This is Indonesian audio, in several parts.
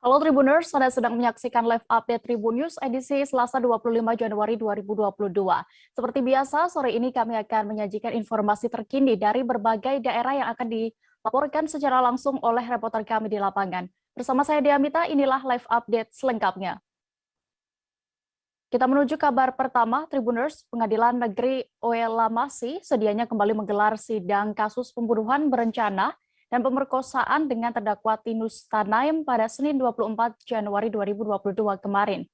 Halo Tribuners, Anda sedang menyaksikan live update Tribun News edisi Selasa 25 Januari 2022. Seperti biasa, sore ini kami akan menyajikan informasi terkini dari berbagai daerah yang akan dilaporkan secara langsung oleh reporter kami di lapangan. Bersama saya Diamita, inilah live update selengkapnya. Kita menuju kabar pertama, Tribuners, Pengadilan Negeri Oelamasi sedianya kembali menggelar sidang kasus pembunuhan berencana dan pemerkosaan dengan terdakwa Tinus Tanaim pada Senin 24 Januari 2022 kemarin.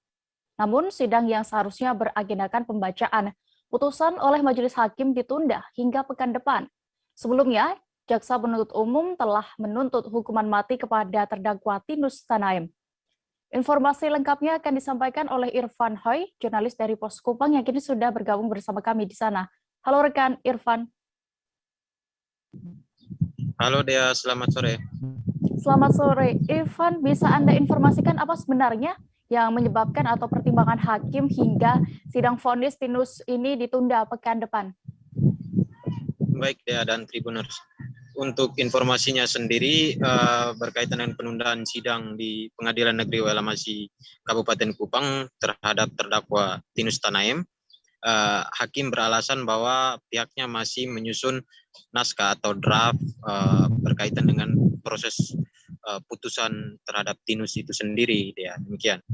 Namun, sidang yang seharusnya beragendakan pembacaan putusan oleh majelis hakim ditunda hingga pekan depan. Sebelumnya, Jaksa Penuntut Umum telah menuntut hukuman mati kepada terdakwa Tinus Tanaim. Informasi lengkapnya akan disampaikan oleh Irfan Hoy, jurnalis dari Pos Kupang yang kini sudah bergabung bersama kami di sana. Halo rekan Irfan. Halo Dea, selamat sore. Selamat sore. Irfan, bisa Anda informasikan apa sebenarnya yang menyebabkan atau pertimbangan hakim hingga sidang vonis Tinus ini ditunda pekan depan? Baik Dea dan Tribuners. Untuk informasinya sendiri berkaitan dengan penundaan sidang di Pengadilan Negeri Oelamasi Kabupaten Kupang terhadap terdakwa Tinus Tanaim, hakim beralasan bahwa pihaknya masih menyusun naskah atau draft berkaitan dengan proses putusan terhadap Tinus itu sendiri. Ya, demikian.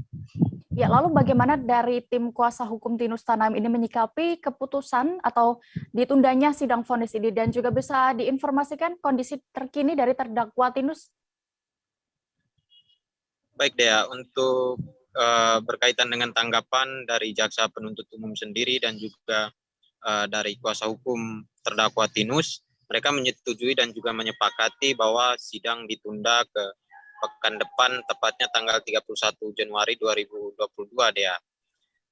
Ya, lalu bagaimana dari tim kuasa hukum Tinus Tanaim ini menyikapi keputusan atau ditundanya sidang vonis ini, dan juga bisa diinformasikan kondisi terkini dari terdakwa Tinus? Baik Dea, untuk berkaitan dengan tanggapan dari Jaksa Penuntut Umum sendiri dan juga dari kuasa hukum terdakwa Tinus, mereka menyetujui dan juga menyepakati bahwa sidang ditunda ke pekan depan, tepatnya tanggal 31 Januari 2022, Dea.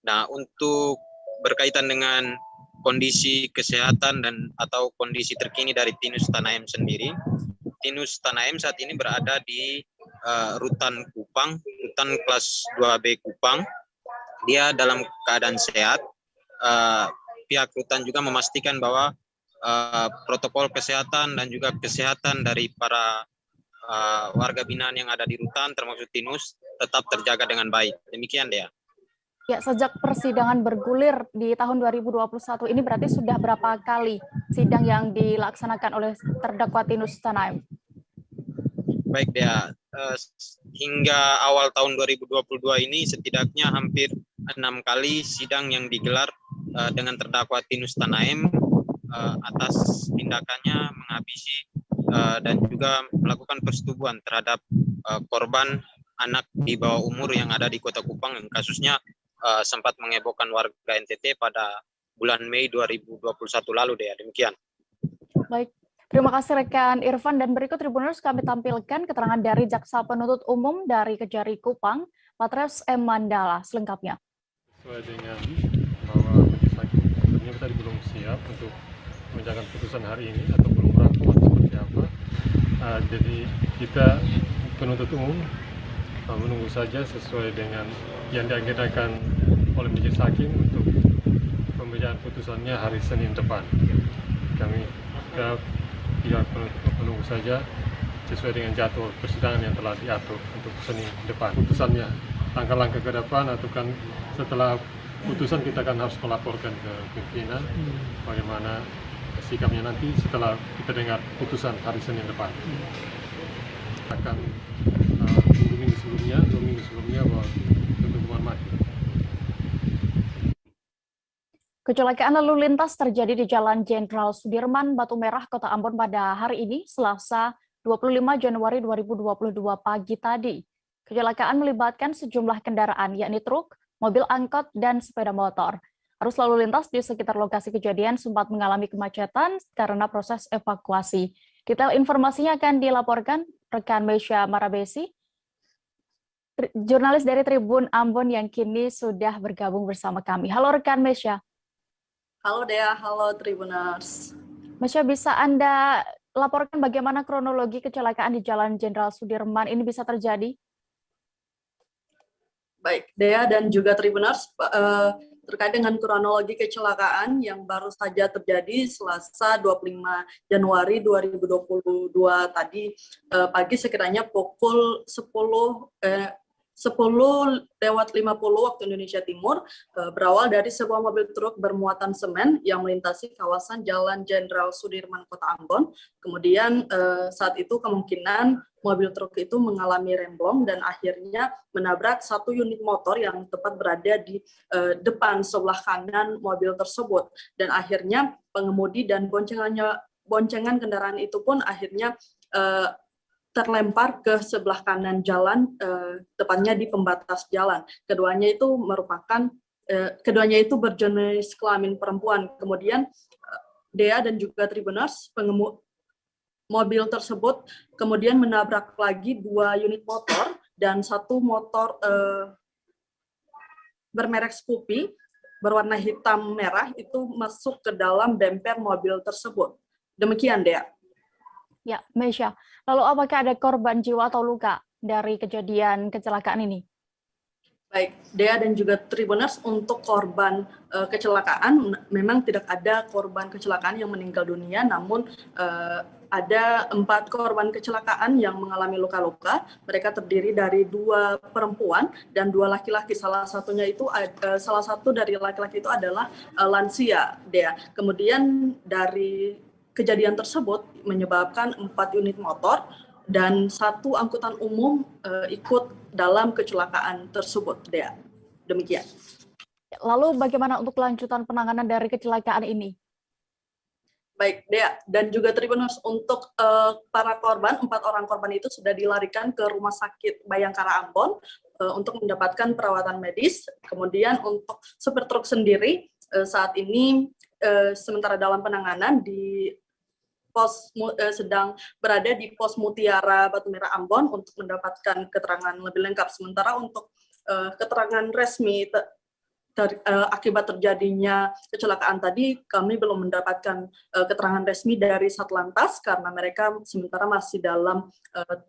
Nah, untuk berkaitan dengan kondisi kesehatan dan atau kondisi terkini dari Tinus Tanaim sendiri, Tinus Tanaim saat ini berada di rutan Kupang, rutan kelas 2B Kupang. Dia dalam keadaan sehat. Pihak rutan juga memastikan bahwa protokol kesehatan dan juga kesehatan dari para warga binaan yang ada di rutan termasuk Tinus tetap terjaga dengan baik. Demikian Dea. Ya, sejak persidangan bergulir di tahun 2021 ini berarti sudah berapa kali sidang yang dilaksanakan oleh terdakwa Tinus Tanaim? Baik Dea, hingga awal tahun 2022 ini setidaknya hampir 6 kali sidang yang digelar dengan terdakwa Tinus Tanaim atas tindakannya menghabisi dan juga melakukan persetubuhan terhadap korban anak di bawah umur yang ada di Kota Kupang yang kasusnya sempat menghebohkan warga NTT pada bulan Mei 2021 lalu Dea. Demikian. Baik. Terima kasih rekan Irfan, dan berikut Tribuners kami tampilkan keterangan dari Jaksa Penuntut Umum dari Kejari Kupang, Patres M. Mandala, selengkapnya. Sesuai dengan bahwa majelis hakim tentunya kita belum siap untuk menjalankan putusan hari ini atau belum merangkum atau seperti apa. Jadi kita penuntut umum menunggu saja sesuai dengan yang diagendakan oleh majelis hakim untuk pembacaan putusannya hari Senin depan. Kita pihak penuntut menunggu saja sesuai dengan jadwal persidangan yang telah diatur untuk Senin depan. Putusannya, langkah-langkah ke depan, atau kan setelah putusan kita kan harus melaporkan ke pimpinan bagaimana sikapnya nanti setelah kita dengar putusan hari Senin depan. Akan dua minggu sebelumnya bahwa untuk hukuman mati. Kecelakaan lalu lintas terjadi di Jalan Jenderal Sudirman, Batu Merah, Kota Ambon pada hari ini, Selasa 25 Januari 2022 pagi tadi. Kecelakaan melibatkan sejumlah kendaraan, yakni truk, mobil angkot, dan sepeda motor. Arus lalu lintas di sekitar lokasi kejadian sempat mengalami kemacetan karena proses evakuasi. Detail informasinya akan dilaporkan rekan Mesya Marabesi, jurnalis dari Tribun Ambon yang kini sudah bergabung bersama kami. Halo rekan Mesya. Halo Dea, halo Tribuners. Mesya, bisa Anda laporkan bagaimana kronologi kecelakaan di Jalan Jenderal Sudirman ini bisa terjadi? Baik, Dea dan juga Tribuners, terkait dengan kronologi kecelakaan yang baru saja terjadi Selasa 25 Januari 2022 tadi pagi sekiranya pukul 10:50 waktu Indonesia Timur, berawal dari sebuah mobil truk bermuatan semen yang melintasi kawasan Jalan Jenderal Sudirman, Kota Ambon. Kemudian saat itu kemungkinan mobil truk itu mengalami remblong dan akhirnya menabrak satu unit motor yang tepat berada di depan sebelah kanan mobil tersebut. Dan akhirnya pengemudi dan boncengan kendaraan itu pun akhirnya terlempar ke sebelah kanan jalan, tepatnya di pembatas jalan. Keduanya itu berjenis kelamin perempuan. Kemudian Dea dan juga Tribuners, mobil tersebut kemudian menabrak lagi 2 unit motor dan satu motor bermerek Scoopy berwarna hitam merah itu masuk ke dalam bemper mobil tersebut. Demikian, Dea. Ya, Mesya. Lalu apakah ada korban jiwa atau luka dari kejadian kecelakaan ini? Baik, Dea dan juga Tribuners, untuk korban kecelakaan memang tidak ada korban kecelakaan yang meninggal dunia, namun ada 4 korban kecelakaan yang mengalami luka-luka. Mereka terdiri dari 2 perempuan dan 2 laki-laki. Salah satu dari laki-laki itu adalah lansia, Dea. Kemudian dari kejadian tersebut menyebabkan 4 unit motor dan 1 angkutan umum ikut dalam kecelakaan tersebut, Dea. Demikian. Lalu bagaimana untuk kelanjutan penanganan dari kecelakaan ini? Baik, Dea dan juga Tribuners, untuk para korban, 4 orang korban itu sudah dilarikan ke Rumah Sakit Bayangkara Ambon untuk mendapatkan perawatan medis. Kemudian untuk supir truk sendiri saat ini sementara dalam penanganan sedang berada di pos Mutiara Batu Merah Ambon untuk mendapatkan keterangan lebih lengkap. Sementara untuk keterangan resmi akibat terjadinya kecelakaan tadi, kami belum mendapatkan keterangan resmi dari Satlantas karena mereka sementara masih dalam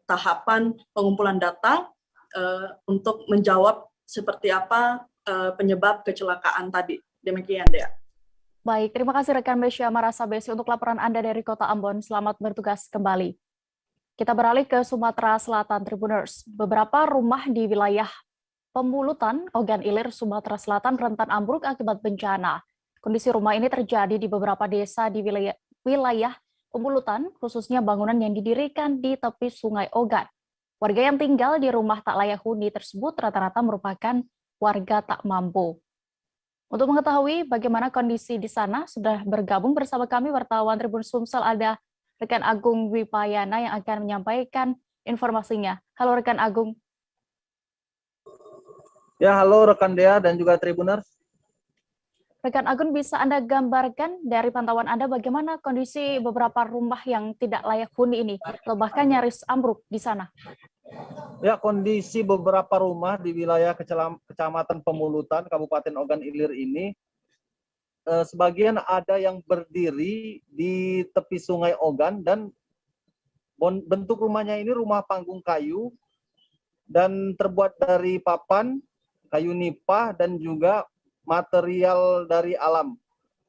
tahapan pengumpulan data untuk menjawab seperti apa penyebab kecelakaan tadi. Demikian, Dea. Baik, terima kasih rekan Mesya Marasabesi untuk laporan Anda dari Kota Ambon. Selamat bertugas kembali. Kita beralih ke Sumatera Selatan, Tribuners. Beberapa rumah di wilayah Pemulutan, Ogan Ilir, Sumatera Selatan rentan ambruk akibat bencana. Kondisi rumah ini terjadi di beberapa desa di wilayah Pemulutan, khususnya bangunan yang didirikan di tepi Sungai Ogan. Warga yang tinggal di rumah tak layak huni tersebut rata-rata merupakan warga tak mampu. Untuk mengetahui bagaimana kondisi di sana, sudah bergabung bersama kami wartawan Tribun Sumsel ada rekan Agung Wipayana yang akan menyampaikan informasinya. Halo rekan Agung. Ya, halo rekan Dea dan juga Tribuners. Rekan Agung, bisa Anda gambarkan dari pantauan Anda bagaimana kondisi beberapa rumah yang tidak layak huni ini, atau bahkan nyaris ambruk di sana? Ya, kondisi beberapa rumah di wilayah Kecamatan Pemulutan, Kabupaten Ogan Ilir ini, sebagian ada yang berdiri di tepi Sungai Ogan dan bentuk rumahnya ini rumah panggung kayu dan terbuat dari papan, kayu nipah, dan juga material dari alam.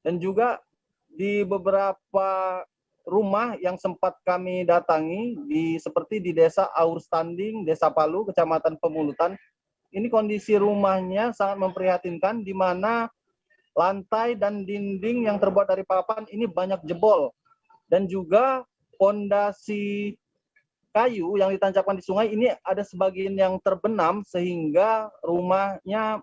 Dan juga di beberapa rumah yang sempat kami datangi, seperti di Desa Aur Standing, Desa Palu, Kecamatan Pemulutan, ini kondisi rumahnya sangat memprihatinkan, di mana lantai dan dinding yang terbuat dari papan ini banyak jebol. Dan juga fondasi kayu yang ditancapkan di sungai ini ada sebagian yang terbenam sehingga rumahnya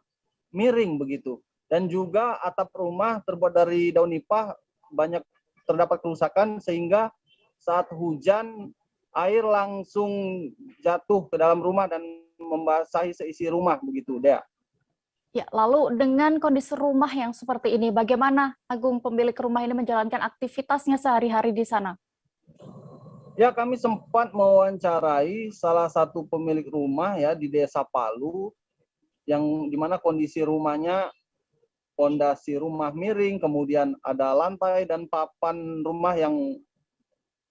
miring begitu. Dan juga atap rumah terbuat dari daun nipah banyak terdapat kerusakan sehingga saat hujan air langsung jatuh ke dalam rumah dan membasahi seisi rumah begitu, Dea. Ya, lalu dengan kondisi rumah yang seperti ini, bagaimana Agung pemilik rumah ini menjalankan aktivitasnya sehari-hari di sana? Ya, kami sempat mewawancarai salah satu pemilik rumah ya di Desa Palu, yang dimana kondisi rumahnya fondasi rumah miring, kemudian ada lantai dan papan rumah yang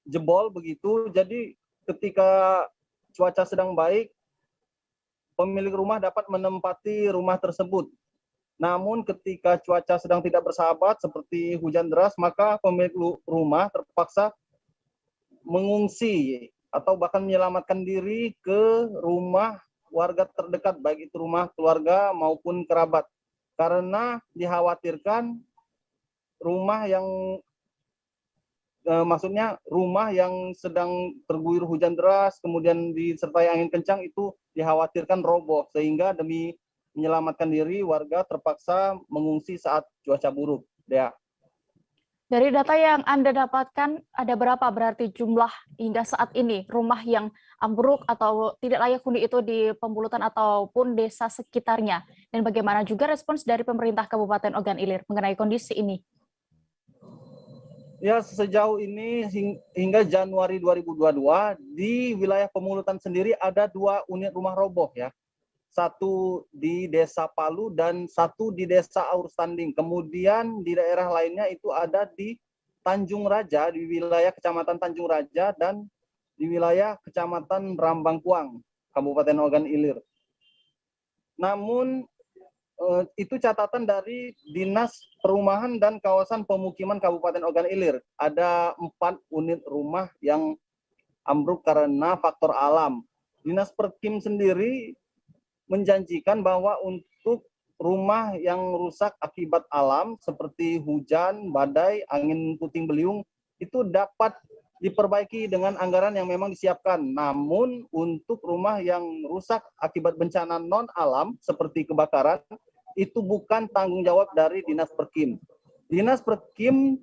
jebol begitu. Jadi ketika cuaca sedang baik, pemilik rumah dapat menempati rumah tersebut. Namun ketika cuaca sedang tidak bersahabat seperti hujan deras, maka pemilik rumah terpaksa mengungsi atau bahkan menyelamatkan diri ke rumah warga terdekat, baik itu rumah keluarga maupun kerabat. Karena dikhawatirkan rumah yang maksudnya rumah yang sedang terguyur hujan deras kemudian disertai angin kencang itu dikhawatirkan roboh, sehingga demi menyelamatkan diri warga terpaksa mengungsi saat cuaca buruk. Ya. Dari data yang Anda dapatkan, ada berapa berarti jumlah hingga saat ini rumah yang ambruk atau tidak layak huni itu di Pembulutan ataupun desa sekitarnya? Dan bagaimana juga respons dari pemerintah Kabupaten Ogan Ilir mengenai kondisi ini? Ya, sejauh ini hingga Januari 2022 di wilayah Pemulutan sendiri ada 2 unit rumah roboh ya. Satu di Desa Palu dan satu di Desa Aur Standing. Kemudian di daerah lainnya itu ada di Tanjung Raja, di wilayah Kecamatan Tanjung Raja dan di wilayah Kecamatan Rambangkuang, Kabupaten Ogan Ilir. Namun itu catatan dari Dinas Perumahan dan Kawasan Pemukiman Kabupaten Ogan Ilir. Ada 4 unit rumah yang ambruk karena faktor alam. Dinas Perkim sendiri menjanjikan bahwa untuk rumah yang rusak akibat alam seperti hujan, badai, angin puting beliung itu dapat diperbaiki dengan anggaran yang memang disiapkan. Namun untuk rumah yang rusak akibat bencana non alam seperti kebakaran itu bukan tanggung jawab dari Dinas Perkim. Dinas Perkim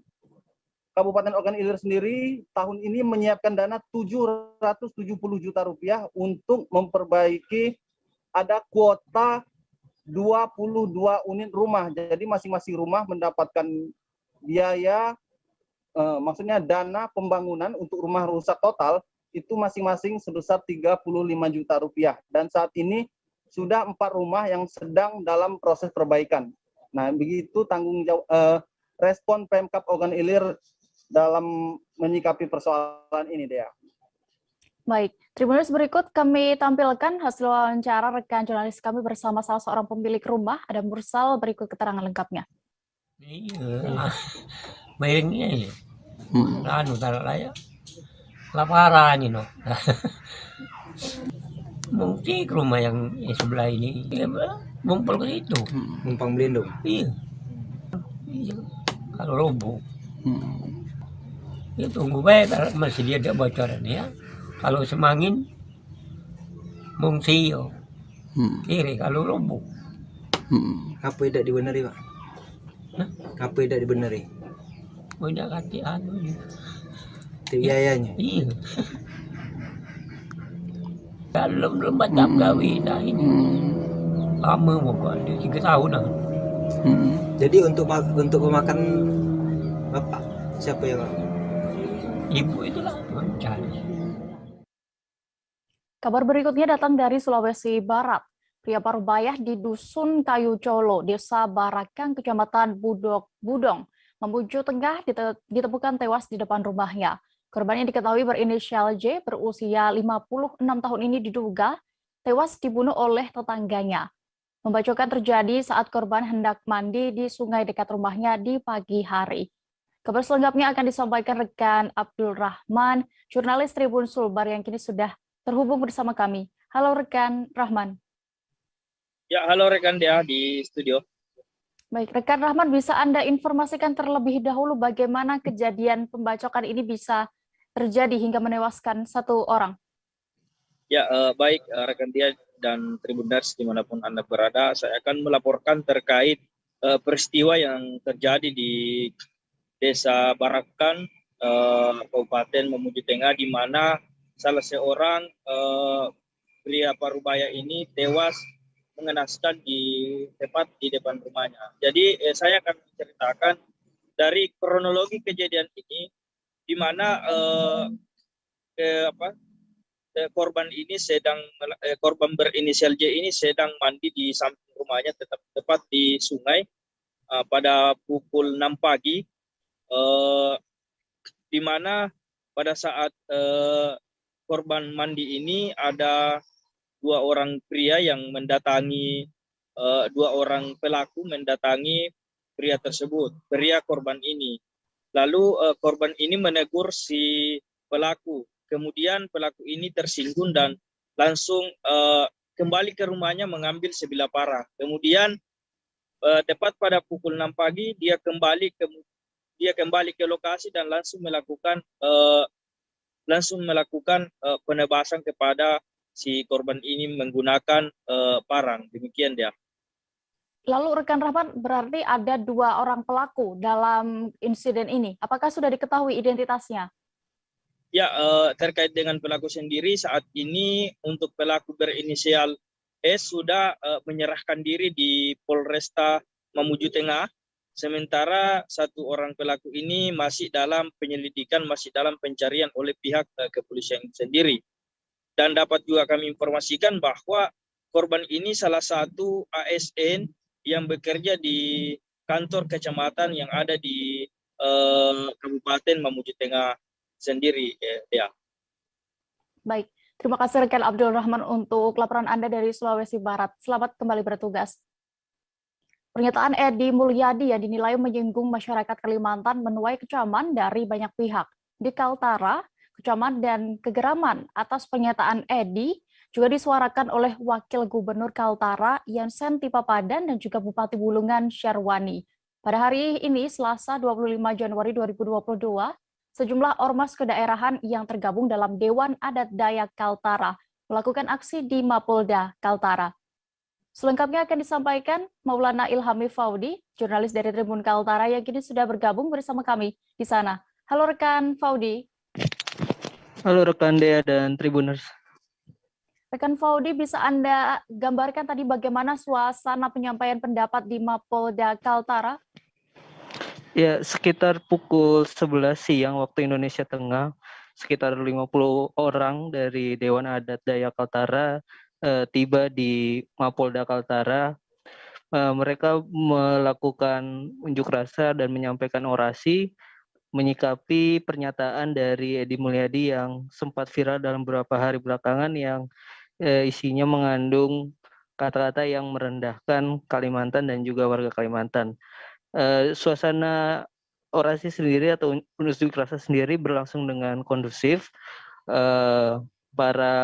Kabupaten Ogan Ilir sendiri tahun ini menyiapkan dana 770 juta rupiah untuk memperbaiki, ada kuota 22 unit rumah. Jadi masing-masing rumah mendapatkan biaya, maksudnya dana pembangunan untuk rumah rusak total itu masing-masing sebesar 35 juta rupiah. Dan saat ini sudah 4 rumah yang sedang dalam proses perbaikan. Nah, begitu tanggung jawab respon Pemkab Ogan Ilir dalam menyikapi persoalan ini, Dea. Baik, Tribuners berikut kami tampilkan hasil wawancara rekan jurnalis kami bersama salah seorang pemilik rumah, Adam Mursal, berikut keterangan lengkapnya. Iya, bayangnya ya. Anu taruh lah ya. Laparan ini, no. Mungkin rumah yang sebelah ini, ya, ngumpul ke situ. Numpang berlindung. Iya. Iya. Kalau roboh, ya tunggu baik masih dia ada bocoran ya. Kalau semangin, mungsi yo. Kiri kalau roboh. Apa tidak dibenari, Pak? Hah? Apa tidak dibenari? Punya kaki anu ya. Itu biayanya. Iya. Kalau belum baca kawin nah ini lama pokoknya 3 tahun lah. Jadi untuk memakan Bapak siapa yang Ibu itulah mencari. Kabar berikutnya datang dari Sulawesi Barat. Pria Parubaya di Dusun Kayu Colo, Desa Barakang, Kecamatan Budong, Mamuju Tengah ditemukan tewas di depan rumahnya. Korban yang diketahui berinisial J berusia 56 tahun ini diduga tewas dibunuh oleh tetangganya. Pembacokan terjadi saat korban hendak mandi di sungai dekat rumahnya di pagi hari. Kabar selengkapnya akan disampaikan rekan Abdul Rahman, jurnalis Tribun Sulbar yang kini sudah terhubung bersama kami. Halo rekan Rahman. Ya, halo rekan Dea di studio. Baik, rekan Rahman, bisa Anda informasikan terlebih dahulu bagaimana kejadian pembacokan ini bisa terjadi hingga menewaskan 1 orang? Ya, baik rekan Dea dan Tribuners dimanapun Anda berada, saya akan melaporkan terkait peristiwa yang terjadi di Desa Barakan, Kabupaten Mamuju Tengah, di mana salah seorang pria Parubaya ini tewas mengenaskan tepat di depan rumahnya. Jadi saya akan menceritakan dari kronologi kejadian ini, di mana korban ini korban berinisial J ini sedang mandi di samping rumahnya, tepat di sungai pada pukul 6 pagi, di mana pada saat korban mandi ini ada 2 orang pria yang mendatangi dua orang pelaku mendatangi pria tersebut, pria korban ini. Lalu korban ini menegur si pelaku. Kemudian pelaku ini tersinggung dan langsung kembali ke rumahnya mengambil sebilah parang. Kemudian tepat pada pukul 6 pagi dia kembali ke lokasi dan langsung melakukan penebasan kepada si korban ini menggunakan parang. Demikian dia. Lalu rekan Rahmat, berarti ada 2 orang pelaku dalam insiden ini. Apakah sudah diketahui identitasnya? Ya, terkait dengan pelaku sendiri saat ini untuk pelaku berinisial S sudah menyerahkan diri di Polresta Mamuju Tengah. Sementara 1 orang pelaku ini masih dalam penyelidikan, masih dalam pencarian oleh pihak kepolisian sendiri. Dan dapat juga kami informasikan bahwa korban ini salah satu ASN yang bekerja di kantor kecamatan yang ada di Kabupaten Mamuju Tengah sendiri. Ya. Baik, terima kasih rekan Abdul Rahman untuk laporan Anda dari Sulawesi Barat. Selamat kembali bertugas. Pernyataan Edi Mulyadi yang dinilai menyinggung masyarakat Kalimantan menuai kecaman dari banyak pihak. Di Kaltara, kecaman dan kegeraman atas pernyataan Edi juga disuarakan oleh Wakil Gubernur Kaltara Yansen Tipapadan dan juga Bupati Bulungan Syarwani. Pada hari ini, Selasa 25 Januari 2022, sejumlah ormas kedaerahan yang tergabung dalam Dewan Adat Dayak Kaltara melakukan aksi di Mapolda Kaltara. Selengkapnya akan disampaikan Maulana Ilhami Faudi, jurnalis dari Tribun Kaltara yang kini sudah bergabung bersama kami di sana. Halo rekan Faudi. Halo rekan Dea dan Tribuners. Rekan Faudi, bisa Anda gambarkan tadi bagaimana suasana penyampaian pendapat di Mapolda Kaltara? Ya, sekitar pukul 11 siang waktu Indonesia Tengah, sekitar 50 orang dari Dewan Adat Dayak Kaltara tiba di Mapolda Kaltara. Mereka melakukan unjuk rasa dan menyampaikan orasi menyikapi pernyataan dari Edi Mulyadi yang sempat viral dalam beberapa hari belakangan yang isinya mengandung kata-kata yang merendahkan Kalimantan dan juga warga Kalimantan. Suasana orasi sendiri atau unjuk rasa sendiri berlangsung dengan kondusif. Para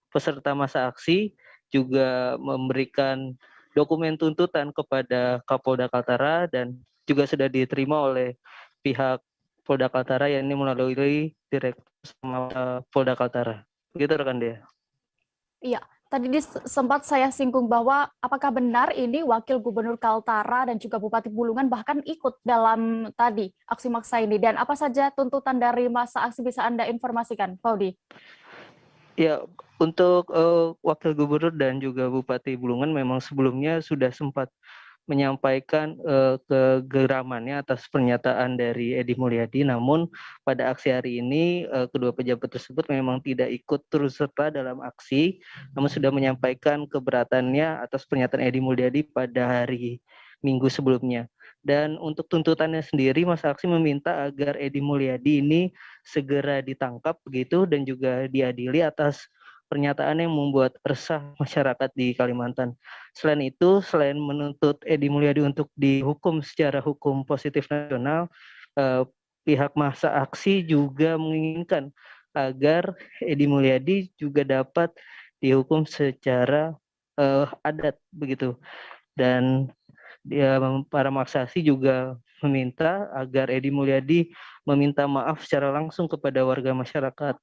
peserta masa aksi juga memberikan dokumen tuntutan kepada Kapolda Kaltara dan juga sudah diterima oleh pihak Polda Kaltara, yakni melalui Direktur Polda Kaltara. Begitu rekan dia. Iya, tadi sempat saya singgung bahwa apakah benar ini Wakil Gubernur Kaltara dan juga Bupati Bulungan bahkan ikut dalam tadi aksi maksa ini, dan apa saja tuntutan dari masa aksi bisa Anda informasikan, Faudi? Ya, untuk Wakil Gubernur dan juga Bupati Bulungan memang sebelumnya sudah sempat menyampaikan kegeramannya atas pernyataan dari Edi Mulyadi, namun pada aksi hari ini kedua pejabat tersebut memang tidak ikut turut serta dalam aksi, namun sudah menyampaikan keberatannya atas pernyataan Edi Mulyadi pada hari Minggu sebelumnya. Dan untuk tuntutannya sendiri, masa aksi meminta agar Edi Mulyadi ini segera ditangkap begitu dan juga diadili atas pernyataan yang membuat resah masyarakat di Kalimantan. Selain itu, selain menuntut Edi Mulyadi untuk dihukum secara hukum positif nasional, pihak masa aksi juga menginginkan agar Edi Mulyadi juga dapat dihukum secara adat begitu. Dan para masa aksi juga meminta agar Edi Mulyadi meminta maaf secara langsung kepada warga masyarakat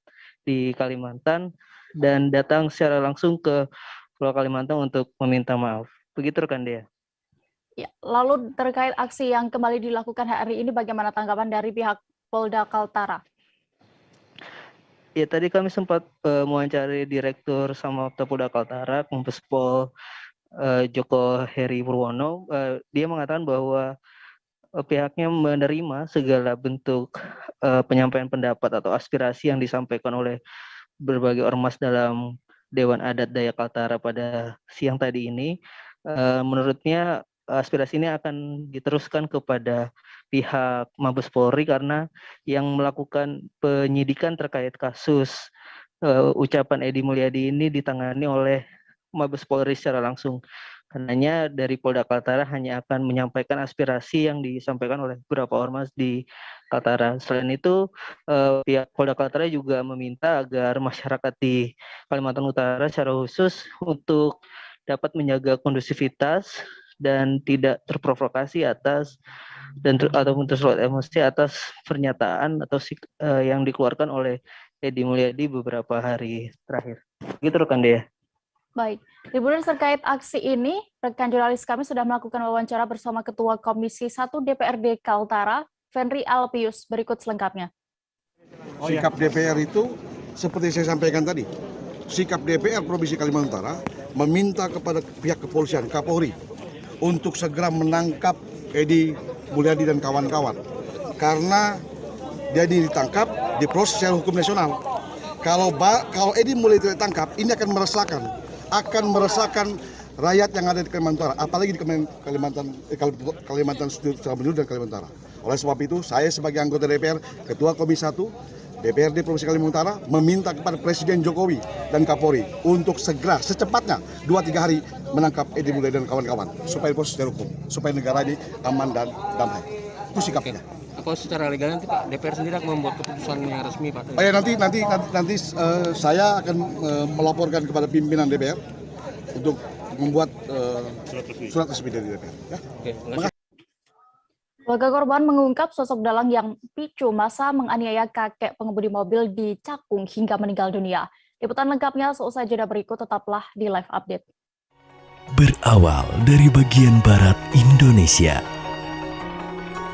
di Kalimantan dan datang secara langsung ke Pulau Kalimantan untuk meminta maaf. Begitu rekan Dea. Ya, lalu terkait aksi yang kembali dilakukan hari ini, bagaimana tanggapan dari pihak Polda Kaltara? Ya, tadi kami sempat mewawancari Direktur Samapta Polda Kaltara, Kombes Pol Joko Heri Purwono. Dia mengatakan bahwa pihaknya menerima segala bentuk penyampaian pendapat atau aspirasi yang disampaikan oleh berbagai ormas dalam Dewan Adat Dayak Kaltara pada siang tadi ini. Menurutnya aspirasi ini akan diteruskan kepada pihak Mabes Polri karena yang melakukan penyidikan terkait kasus ucapan Edi Mulyadi ini ditangani oleh Mabes Polri secara langsung. Karenanya dari Polda Kaltara hanya akan menyampaikan aspirasi yang disampaikan oleh beberapa ormas di Kaltara. Selain itu, pihak Polda Kaltara juga meminta agar masyarakat di Kalimantan Utara secara khusus untuk dapat menjaga kondusivitas dan tidak terprovokasi atas ataupun tersulut emosi atas pernyataan atau yang dikeluarkan oleh Edi Mulyadi beberapa hari terakhir. Gitu rekan Dea. Baik, Tribuners, terkait aksi ini, rekan jurnalis kami sudah melakukan wawancara bersama Ketua Komisi 1 DPRD Kaltara, Fenri Alpius. Berikut selengkapnya. Sikap DPR itu seperti saya sampaikan tadi, sikap DPR Provinsi Kalimantan Utara meminta kepada pihak kepolisian, Kapolri, untuk segera menangkap Edi Mulyadi dan kawan-kawan. Karena dia ditangkap, diproses secara hukum nasional. Kalau Edi Mulyadi ditangkap, ini akan meresahkan rakyat yang ada di Kalimantan Utara, apalagi di Kalimantan secara menyeluruh dan Kalimantan Utara. Oleh sebab itu, saya sebagai anggota DPR, Ketua Komisi 1 DPRD Provinsi Kalimantan Utara meminta kepada Presiden Jokowi dan Kapolri untuk segera secepatnya 2-3 hari menangkap Edi Mulyadi dan kawan-kawan supaya proses secara hukum, supaya negara ini aman dan damai. Itu sikapnya. Apa secara legal nanti Pak DPR sendiri akan membuat keputusan yang resmi Pak? Oh ya, nanti saya akan melaporkan kepada pimpinan DPR untuk membuat surat resmi dari DPR. Ya. Oke. Keluarga korban mengungkap sosok dalang yang picu masa menganiaya kakek pengemudi mobil di Cakung hingga meninggal dunia. Liputan lengkapnya seusai jeda berikut, tetaplah di Live Update. Berawal dari bagian barat Indonesia,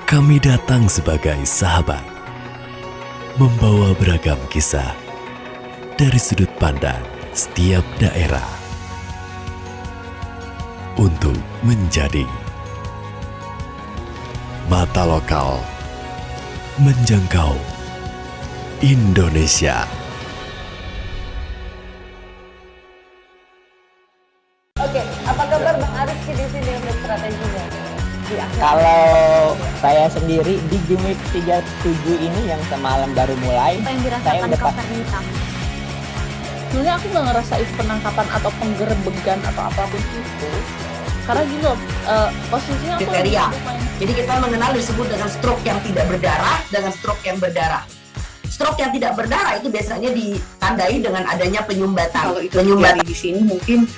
kami datang sebagai sahabat, membawa beragam kisah dari sudut pandang setiap daerah untuk menjadi mata lokal menjangkau Indonesia. Oke, apa kabar Bang Arif di sini untuk strateginya? Kalau saya sendiri di Jumip 37 ini yang semalam baru mulai, apa yang dirasakan saya udah sebenarnya aku nggak ngerasa itu penangkapan atau penggerbegan atau apapun itu. Karena gini loh, posisinya aku kriteria. Jadi kita mengenal disebut dengan stroke yang tidak berdarah dengan stroke yang berdarah. Stroke yang tidak berdarah itu biasanya ditandai dengan adanya penyumbatan. Kalau itu penyumbatan di sini mungkin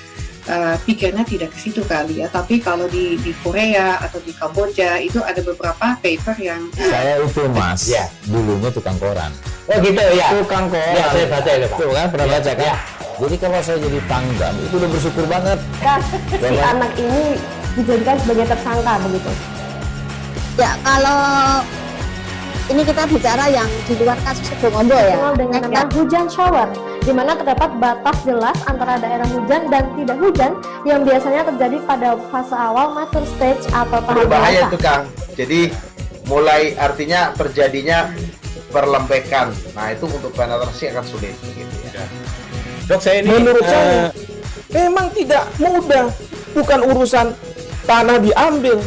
pikirnya tidak ke situ kali ya. Tapi kalau di Korea atau di Kamboja itu ada beberapa paper yang saya itu Mas, ya, dulunya tukang koran. Oh gitu ya. Tukang koran. Ya, saya baca itu Pak. Tuh kan pernah baca kan? Ya. Jadi kalau saya jadi pangdam itu udah bersyukur banget. Si anak ini dijadikan sebagai tersangka begitu. Ya, kalau ini kita bicara yang di luar kasus Sebongondo ya. Dengan nama hujan shower, di mana terdapat batas jelas antara daerah hujan dan tidak hujan yang biasanya terjadi pada fase awal mature stage atau tahap berbahaya itu Kang. Jadi mulai artinya terjadinya perlembekan. Nah itu untuk penetrasi akan sulit gitu ya. Dok, saya ini menurut saya memang tidak mudah, bukan urusan tanah diambil.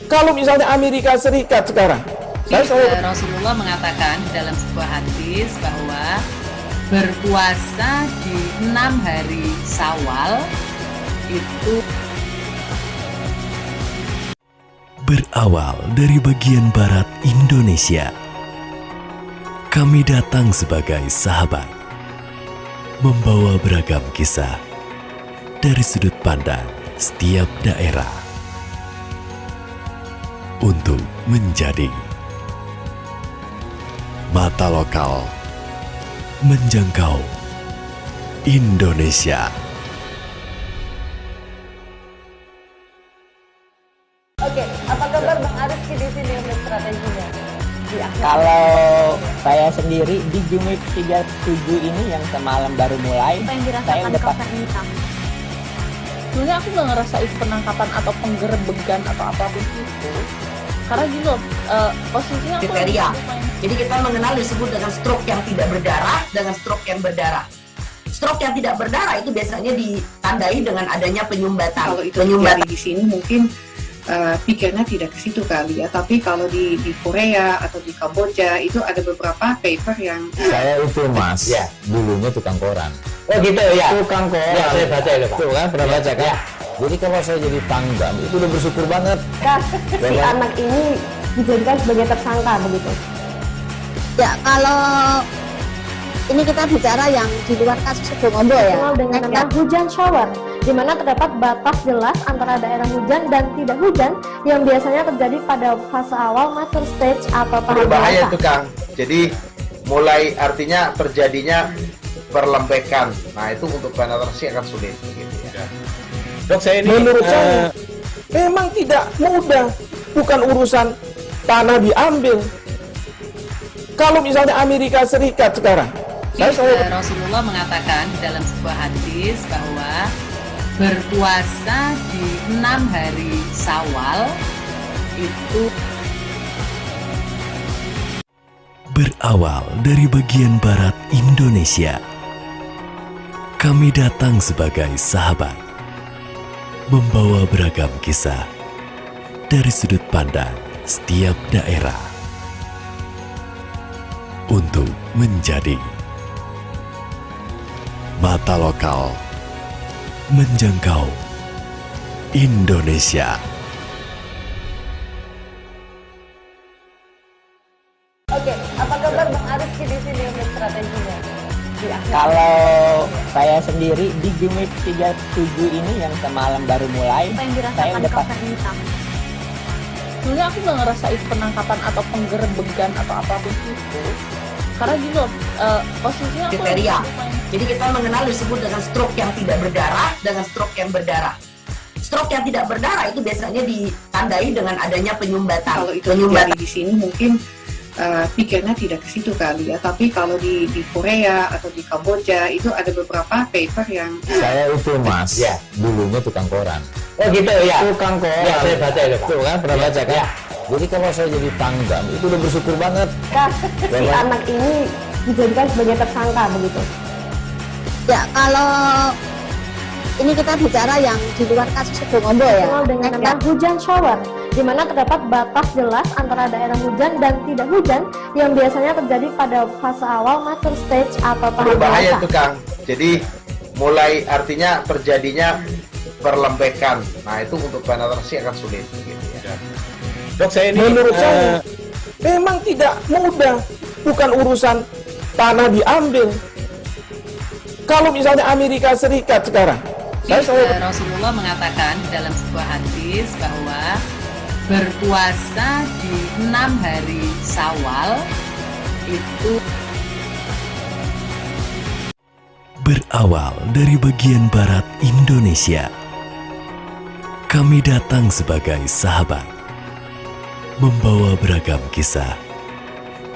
Kalau misalnya Amerika Serikat sekarang, Rasulullah mengatakan dalam sebuah hadis bahwa berpuasa di 6 hari Syawal itu berawal dari bagian barat Indonesia. Kami datang sebagai sahabat, membawa beragam kisah dari sudut pandang setiap daerah untuk menjadi mata lokal menjangkau Indonesia. Oke, apa kabar Bang Arif di sini untuk strateginya? Kalau saya sendiri di Jumip 37 ini yang semalam baru mulai, apa yang dirasakan saya udah sebenarnya aku nggak ngerasa itu penangkapan atau penggerbegan atau apapun itu. Karena gini loh, posisinya kriteria. Jadi kita mengenal disebut dengan stroke yang tidak berdarah dengan stroke yang berdarah. Stroke yang tidak berdarah itu biasanya ditandai dengan adanya penyumbatan. Kalau itu penyumbatan di sini mungkin pikirnya tidak ke situ kali ya. Tapi kalau di Korea atau di Kamboja itu ada beberapa paper yang saya itu Mas, ya, dulunya tukang koran. Oh gitu ya. Tukang koran. Ya, saya baca itu Pak. Tuh kan pernah baca kan? Ya. Jadi kalau saya jadi Pangdam itu udah bersyukur banget. Si anak ini dijadikan sebagai tersangka begitu. Ya, kalau ini kita bicara yang di luar kasus Suboombo ya. Dikenal dengan nama hujan shower, di mana terdapat batas jelas antara daerah hujan dan tidak hujan yang biasanya terjadi pada fase awal mature stage atau tahap Berbahaya dewasa. itu Kang. Jadi mulai artinya terjadinya perlembekan. Nah itu untuk penetrasi akan sulit. Gitu ya. Dok, saya ini menurut saya memang tidak mudah, bukan urusan tanah diambil. Kalau misalnya Amerika Serikat sekarang, Rasulullah mengatakan dalam sebuah hadis bahwa berpuasa di 6 hari Syawal itu Berawal dari bagian barat Indonesia, kami datang sebagai sahabat, membawa beragam kisah dari sudut pandang setiap daerah untuk menjadi mata lokal menjangkau Indonesia. Oke, apa kabar Bang Arifki di sini untuk strateginya? Kalau saya sendiri di Gimik 37 ini yang semalam baru mulai, Apa yang saya dirasakan udah Kak Fernita? Sebenarnya aku nggak ngerasain penangkapan atau penggerbegan atau apapun itu, karena gini loh, posisinya aku kriteria. lagi main. Jadi kita mengenal disebut dengan stroke yang tidak berdarah dengan stroke yang berdarah. Stroke yang tidak berdarah itu biasanya ditandai dengan adanya penyumbatan. Kalau itu terjadi di sini mungkin pikirnya tidak ke situ kali ya, tapi kalau di Korea atau di Kamboja itu ada beberapa paper yang Saya itu Mas, dulunya tukang koran. Oh gitu ya. Tukang koran. Ya, saya baca itu, Pak. Tuh kan, pernah baca kan? Jadi kalau saya jadi Pangdam itu udah bersyukur banget. Si anak ini dijadikan sebagai tersangka begitu. Ya, kalau ini kita bicara yang di luar kasus Suboombo ya. Dikenal dengan nama hujan shower, di mana terdapat batas jelas antara daerah hujan dan tidak hujan yang biasanya terjadi pada fase awal mature stage atau tahap Berbahaya dewasa. itu Kang. Jadi mulai artinya terjadinya perlembekan. Nah itu untuk penetrasi akan sulit. Gitu ya. Dok, saya ini menurut saya memang tidak mudah, bukan urusan tanah diambil. Kalau misalnya Amerika Serikat sekarang, Rasulullah mengatakan dalam sebuah hadis bahwa berpuasa di 6 hari Syawal itu Berawal dari bagian barat Indonesia, kami datang sebagai sahabat, membawa beragam kisah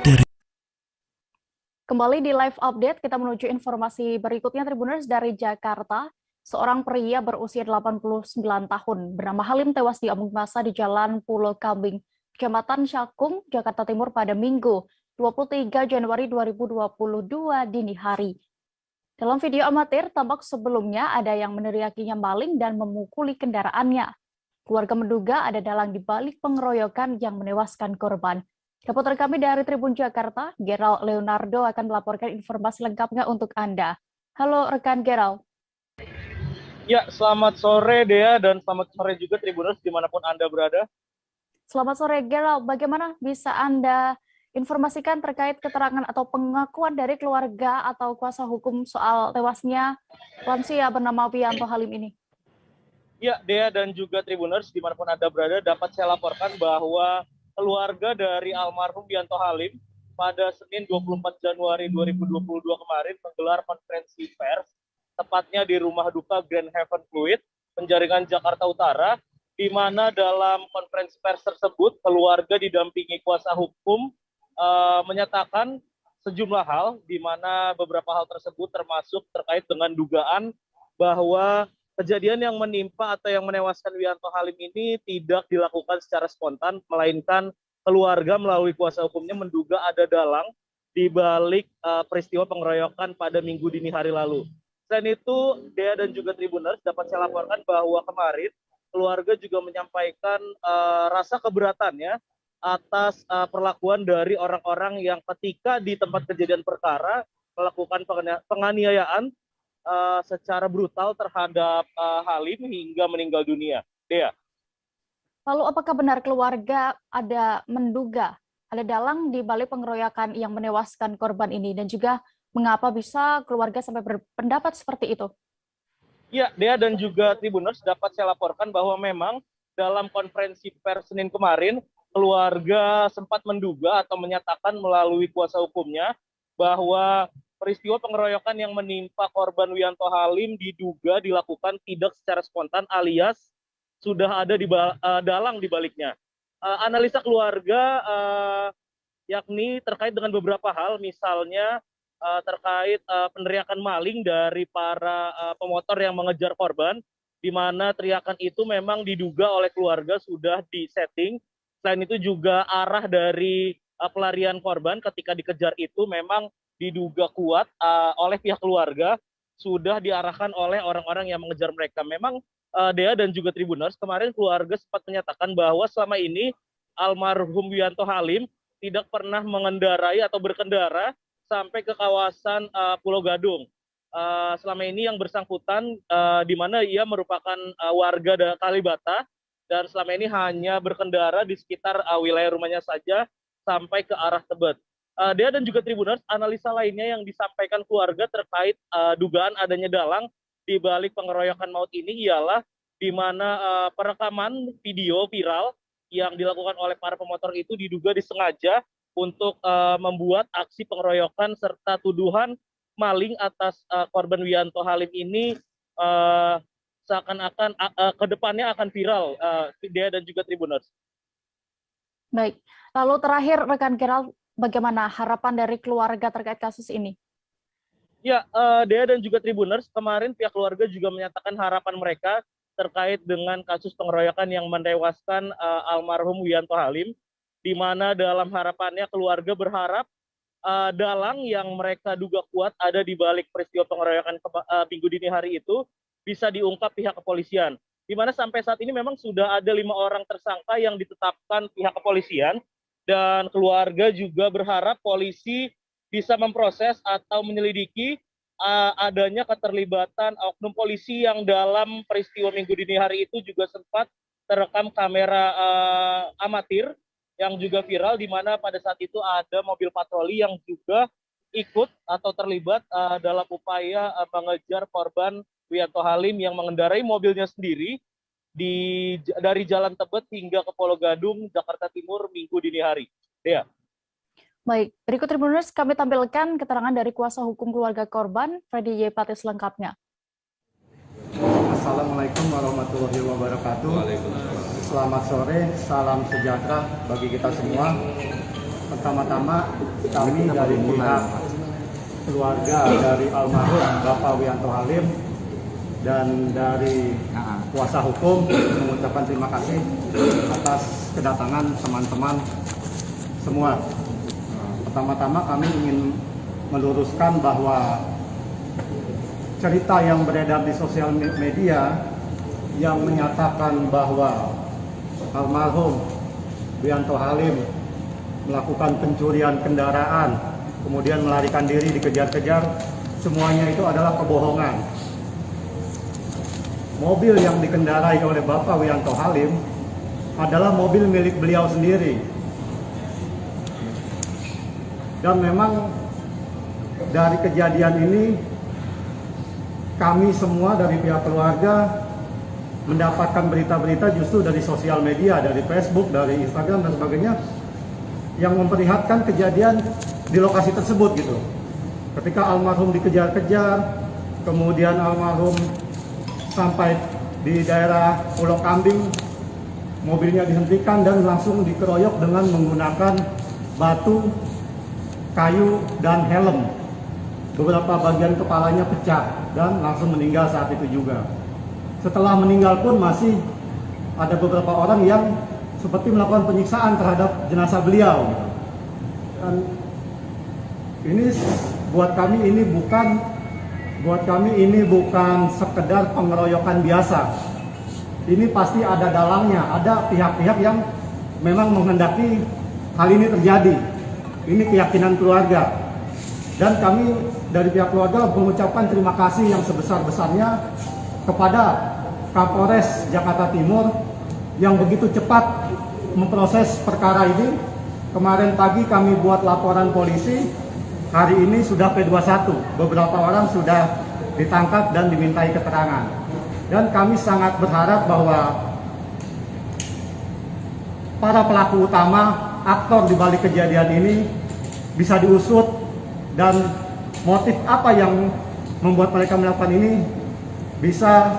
dari. Kembali di live update, kita menuju informasi berikutnya Tribuners dari Jakarta. Seorang pria berusia 89 tahun bernama Halim tewas diamuk massa di Jalan Pulau Kambing, Kecamatan Cakung, Jakarta Timur pada Minggu 23 Januari 2022 dini hari. Dalam video amatir, tampak sebelumnya ada yang meneriakinya maling dan memukuli kendaraannya. Keluarga menduga ada dalang di balik pengeroyokan yang menewaskan korban. Reporter kami dari Tribun Jakarta, Gerald Leonardo akan melaporkan informasi lengkapnya untuk Anda. Halo rekan Gerald. Ya, selamat sore Dea dan selamat sore juga Tribuners dimanapun Anda berada. Selamat sore Gerald, bagaimana bisa Anda informasikan terkait keterangan atau pengakuan dari keluarga atau kuasa hukum soal tewasnya lansia bernama Wianto Halim ini? Ya, Dea dan juga Tribuners dimanapun Anda berada, dapat saya laporkan bahwa keluarga dari almarhum Wianto Halim pada Senin 24 Januari 2022 kemarin menggelar konferensi pers tepatnya di rumah duka Grand Heaven Fluid, Penjaringan Jakarta Utara, di mana dalam konferensi pers tersebut keluarga didampingi kuasa hukum menyatakan sejumlah hal, di mana beberapa hal tersebut termasuk terkait dengan dugaan bahwa kejadian yang menimpa atau yang menewaskan Wianto Halim ini tidak dilakukan secara spontan, melainkan keluarga melalui kuasa hukumnya menduga ada dalang di balik peristiwa pengeroyokan pada Minggu dini hari lalu. Selain itu, Dea dan juga Tribuners dapat saya laporkan bahwa kemarin keluarga juga menyampaikan rasa keberatannya atas perlakuan dari orang-orang yang ketika di tempat kejadian perkara melakukan penganiayaan secara brutal terhadap Halim hingga meninggal dunia. Dea. Lalu apakah benar keluarga ada menduga ada dalang di balik pengeroyokan yang menewaskan korban ini, dan juga mengapa bisa keluarga sampai berpendapat seperti itu? Ya, Dea dan juga Tribuners, dapat saya laporkan bahwa memang dalam konferensi pers Senin kemarin, keluarga sempat menduga atau menyatakan melalui kuasa hukumnya bahwa peristiwa pengeroyokan yang menimpa korban Wiyanto Halim diduga dilakukan tidak secara spontan, alias sudah ada dalang di baliknya. Analisa keluarga yakni terkait dengan beberapa hal, misalnya terkait peneriakan maling dari para pemotor yang mengejar korban, di mana teriakan itu memang diduga oleh keluarga sudah disetting. Selain itu juga arah dari pelarian korban ketika dikejar itu memang diduga kuat oleh pihak keluarga, sudah diarahkan oleh orang-orang yang mengejar mereka. Memang Dea dan juga Tribuners, kemarin keluarga sempat menyatakan bahwa selama ini almarhum Wiyanto Halim tidak pernah mengendarai atau berkendara sampai ke kawasan Pulau Gadung. Selama ini yang bersangkutan di mana ia merupakan warga Kalibata, dan selama ini hanya berkendara di sekitar wilayah rumahnya saja sampai ke arah Tebet. Dea dan juga Tribuners, analisa lainnya yang disampaikan keluarga terkait dugaan adanya dalang di balik pengeroyokan maut ini ialah di mana perekaman video viral yang dilakukan oleh para pemotor itu diduga disengaja untuk membuat aksi pengeroyokan serta tuduhan maling atas korban Wiyanto Halim ini seakan-akan kedepannya akan viral, Dea dan juga Tribuners. Baik, lalu terakhir rekan Gerald, bagaimana harapan dari keluarga terkait kasus ini? Ya, Dea dan juga Tribuners, kemarin pihak keluarga juga menyatakan harapan mereka terkait dengan kasus pengeroyokan yang menewaskan almarhum Wiyanto Halim, di mana dalam harapannya keluarga berharap dalang yang mereka duga kuat ada di balik peristiwa pengeroyokan minggu dini hari itu bisa diungkap pihak kepolisian. Di mana sampai saat ini memang sudah ada 5 orang tersangka yang ditetapkan pihak kepolisian, dan keluarga juga berharap polisi bisa memproses atau menyelidiki adanya keterlibatan oknum polisi yang dalam peristiwa minggu dini hari itu juga sempat terekam kamera amatir yang juga viral, di mana pada saat itu ada mobil patroli yang juga ikut atau terlibat dalam upaya mengejar korban Wiyanto Halim yang mengendarai mobilnya sendiri dari Jalan Tebet hingga ke Pulau Gadung, Jakarta Timur minggu dini hari. Dea. Baik, berikut Tribuners kami tampilkan keterangan dari kuasa hukum keluarga korban, Freddy Y. Pati selengkapnya. Assalamualaikum warahmatullahi wabarakatuh. Selamat sore, salam sejahtera bagi kita semua. Pertama-tama kami dari pihak keluarga dari almarhum Bapak Wiyanto Halim dan dari kuasa hukum mengucapkan terima kasih atas kedatangan teman-teman semua. Pertama-tama kami ingin meluruskan bahwa cerita yang beredar di sosial media yang menyatakan bahwa almarhum Wiyanto Halim melakukan pencurian kendaraan, kemudian melarikan diri dikejar-kejar, semuanya itu adalah kebohongan. Mobil yang dikendarai oleh Bapak Wiyanto Halim adalah mobil milik beliau sendiri. Dan memang dari kejadian ini kami semua dari pihak keluarga mendapatkan berita-berita justru dari sosial media, dari Facebook, dari Instagram dan sebagainya, yang memperlihatkan kejadian di lokasi tersebut gitu. Ketika almarhum dikejar-kejar, kemudian almarhum sampai di daerah Pulau Kambing, mobilnya dihentikan dan langsung dikeroyok dengan menggunakan batu, kayu, dan helm. Beberapa bagian kepalanya pecah dan langsung meninggal saat itu juga. Setelah meninggal pun masih ada beberapa orang yang seperti melakukan penyiksaan terhadap jenazah beliau. Dan ini buat kami ini bukan sekedar pengeroyokan biasa. Ini pasti ada dalangnya, ada pihak-pihak yang memang menghendaki hal ini terjadi. Ini keyakinan keluarga. Dan kami dari pihak keluarga mengucapkan terima kasih yang sebesar-besarnya kepada Kapolres Jakarta Timur yang begitu cepat memproses perkara ini. Kemarin pagi kami buat laporan polisi, hari ini sudah P21, beberapa orang sudah ditangkap dan dimintai keterangan. Dan kami sangat berharap bahwa para pelaku utama, aktor di balik kejadian ini bisa diusut, dan motif apa yang membuat mereka melakukan ini bisa.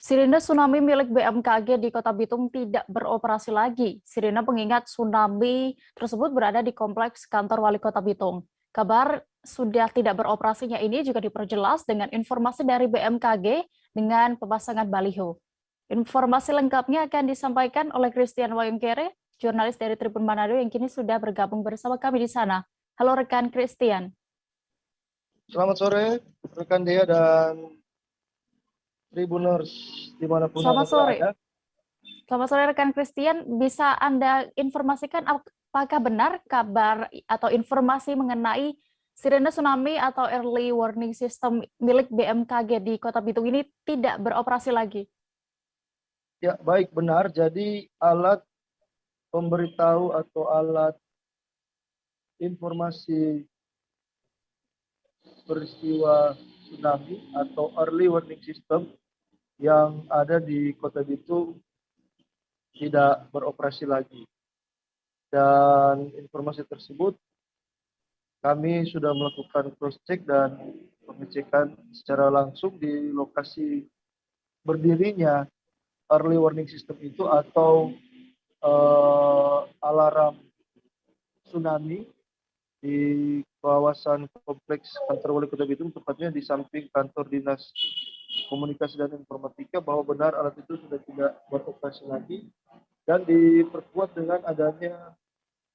Sirine tsunami milik BMKG di Kota Bitung tidak beroperasi lagi. Sirine pengingat tsunami tersebut berada di kompleks kantor Wali Kota Bitung. Kabar sudah tidak beroperasinya ini juga diperjelas dengan informasi dari BMKG dengan pemasangan baliho. Informasi lengkapnya akan disampaikan oleh Christian Wayungkere, jurnalis dari Tribun Manado yang kini sudah bergabung bersama kami di sana. Halo rekan Christian. Selamat sore rekan Dea dan Tribuners dimanapun Selamat sore. berada. Selamat sore rekan Christian. Bisa Anda informasikan apakah benar kabar atau informasi mengenai sirene tsunami atau early warning system milik BMKG di Kota Bitung ini tidak beroperasi lagi? Ya, baik, benar. Jadi alat pemberitahu atau alat informasi peristiwa tsunami atau early warning system yang ada di Kota Bitung tidak beroperasi lagi. Dan informasi tersebut kami sudah melakukan cross-check dan pengecekan secara langsung di lokasi berdirinya early warning system itu atau alarm tsunami di kawasan kompleks kantor Wali Kota Bitung, tepatnya di samping kantor Dinas Komunikasi dan Informatika, bahwa benar alat itu sudah tidak beroperasi lagi dan diperkuat dengan adanya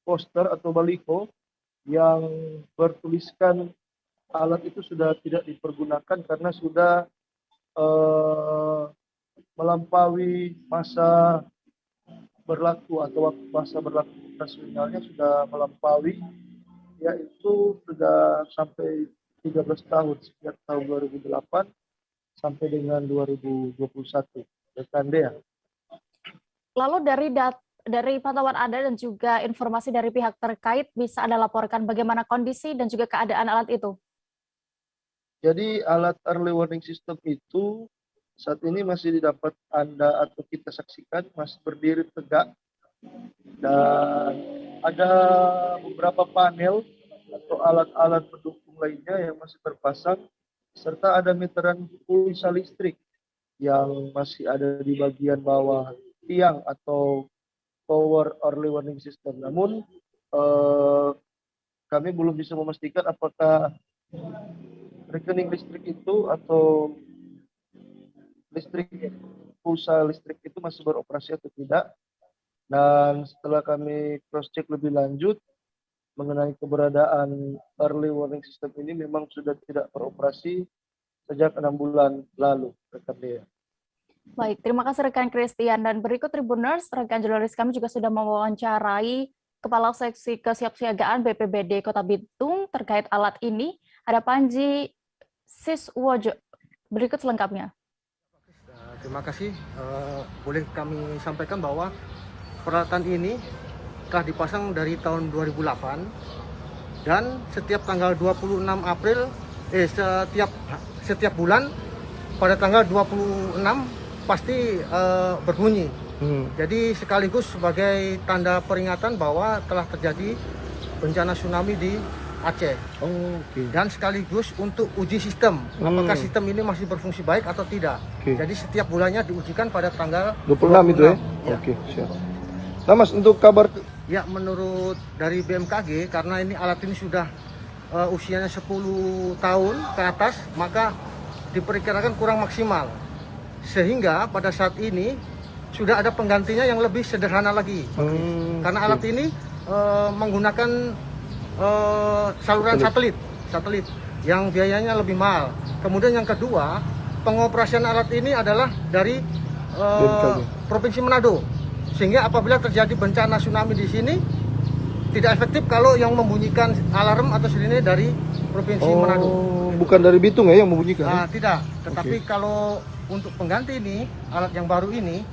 poster atau baliho yang bertuliskan alat itu sudah tidak dipergunakan karena sudah melampaui masa berlaku atau masa berlaku operasionalnya sudah melampaui, yaitu sudah sampai 13 tahun sejak tahun 2008 sampai dengan 2021. Rekan Dea. Lalu dari pantauan Anda dan juga informasi dari pihak terkait, bisa Anda laporkan bagaimana kondisi dan juga keadaan alat itu? Jadi alat early warning system itu saat ini masih didapat Anda atau kita saksikan masih berdiri tegak, dan ada beberapa panel atau alat-alat pendukung lainnya yang masih terpasang, serta ada meteran pulsa listrik yang masih ada di bagian bawah tiang atau tower early warning system. Namun kami belum bisa memastikan apakah rekening listrik itu atau listrik pulsa listrik itu masih beroperasi atau tidak. Dan setelah kami cross check lebih lanjut mengenai keberadaan early warning system ini, memang sudah tidak beroperasi sejak 6 bulan lalu, rekan Dea. Baik, terima kasih rekan Christian. Dan berikut Tribuners, rekan jurnalis kami juga sudah mewawancarai Kepala Seksi Kesiapsiagaan BPBD Kota Bitung terkait alat ini. Ada Panji Siswojo. Berikut selengkapnya. Terima kasih. Boleh kami sampaikan bahwa peralatan ini telah dipasang dari tahun 2008 dan setiap tanggal 26 April setiap bulan pada tanggal 26 pasti berbunyi. Jadi sekaligus sebagai tanda peringatan bahwa telah terjadi bencana tsunami di Aceh. Dan sekaligus untuk uji sistem, apakah sistem ini masih berfungsi baik atau tidak. Jadi setiap bulannya diujikan pada tanggal 26 itu ya? Oke, siap. Nah Mas, untuk kabar... Ya, menurut dari BMKG, karena ini alat ini sudah usianya 10 tahun ke atas, maka diperkirakan kurang maksimal. Sehingga pada saat ini sudah ada penggantinya yang lebih sederhana lagi. Karena alat ini menggunakan saluran satelit yang biayanya lebih mahal. Kemudian yang kedua, pengoperasian alat ini adalah dari Provinsi Manado, sehingga apabila terjadi bencana tsunami di sini tidak efektif kalau yang membunyikan alarm atau sirine dari Provinsi Manado. Bukan dari Bitung ya yang membunyikan? Tidak, tetapi kalau untuk pengganti ini, alat yang baru ini,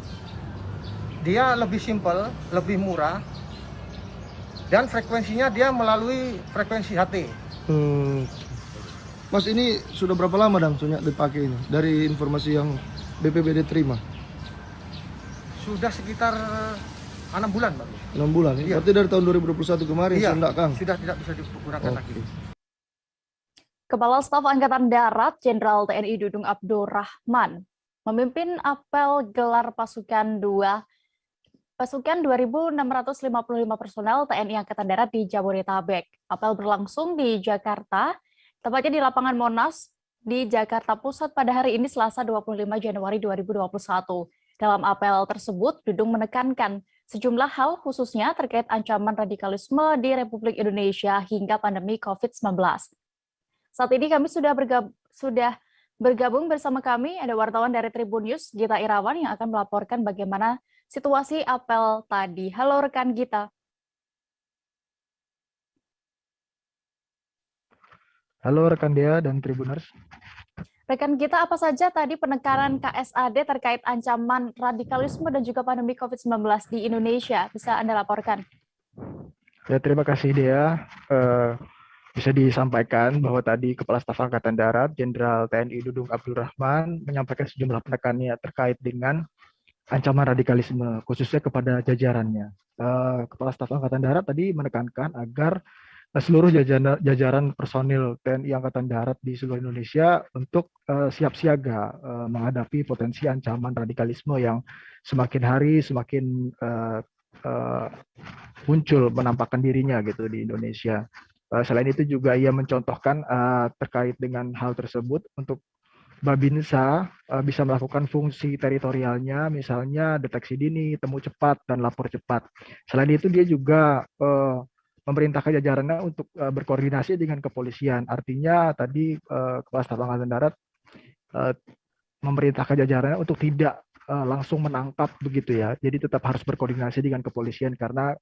dia lebih simpel, lebih murah, dan frekuensinya dia melalui frekuensi HT. Mas, ini sudah berapa lama Dang Sonyak dipakai ini? Dari informasi yang BPBD terima? Sudah sekitar 6 bulan, Bang. 6 bulan ya? Iya. Berarti dari tahun 2021 kemarin sudah, Kang? Sudah tidak bisa digunakan lagi. Kepala Staf Angkatan Darat Jenderal TNI Dudung Abdurrahman memimpin apel gelar pasukan 2.655 personel TNI Angkatan Darat di Jabodetabek. Apel berlangsung di Jakarta, tepatnya di lapangan Monas di Jakarta Pusat pada hari ini Selasa 25 Januari 2021. Dalam apel tersebut, Dudung menekankan sejumlah hal khususnya terkait ancaman radikalisme di Republik Indonesia hingga pandemi COVID-19. Saat ini kami sudah bergabung bersama kami, ada wartawan dari Tribun News, Gita Irawan, yang akan melaporkan bagaimana situasi apel tadi. Halo rekan Gita. Halo rekan Dea dan Tribuners. Rekan kita, apa saja tadi penekanan KSAD terkait ancaman radikalisme dan juga pandemi COVID-19 di Indonesia? Bisa Anda laporkan? Ya, terima kasih Dea. Bisa disampaikan bahwa tadi Kepala Staf Angkatan Darat Jenderal TNI Dudung Abdurrahman menyampaikan sejumlah penekanannya terkait dengan ancaman radikalisme, khususnya kepada jajarannya. Kepala Staf Angkatan Darat tadi menekankan agar seluruh jajaran personil TNI Angkatan Darat di seluruh Indonesia untuk siap siaga menghadapi potensi ancaman radikalisme yang semakin hari semakin muncul menampakkan dirinya gitu di Indonesia. Selain itu juga ia mencontohkan terkait dengan hal tersebut untuk Babinsa bisa melakukan fungsi teritorialnya, misalnya deteksi dini, temu cepat, dan lapor cepat. Selain itu dia juga memerintahkan jajarannya untuk berkoordinasi dengan kepolisian. Artinya tadi Kepala Staf Angkatan Darat memerintahkan jajarannya untuk tidak langsung menangkap begitu ya. Jadi tetap harus berkoordinasi dengan kepolisian karena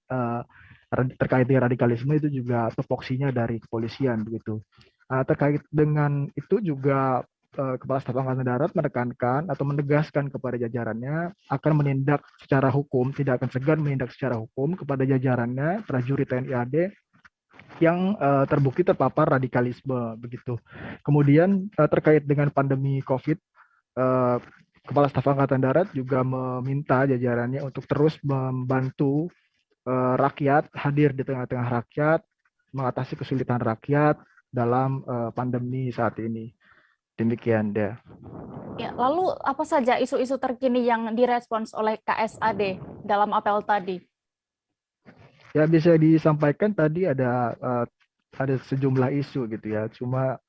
terkait dengan radikalisme itu juga tupoksinya dari kepolisian begitu. Terkait dengan itu juga Kepala Staf Angkatan Darat menekankan atau menegaskan kepada jajarannya akan menindak secara hukum, tidak akan segan menindak secara hukum kepada jajarannya prajurit TNI AD yang terbukti terpapar radikalisme begitu. Kemudian terkait dengan pandemi COVID, Kepala Staf Angkatan Darat juga meminta jajarannya untuk terus membantu rakyat, hadir di tengah-tengah rakyat, mengatasi kesulitan rakyat dalam pandemi saat ini. Demikian, Dea. Ya, lalu apa saja isu-isu terkini yang direspons oleh KSAD dalam apel tadi? Ya, bisa disampaikan tadi ada sejumlah isu gitu ya. Cuma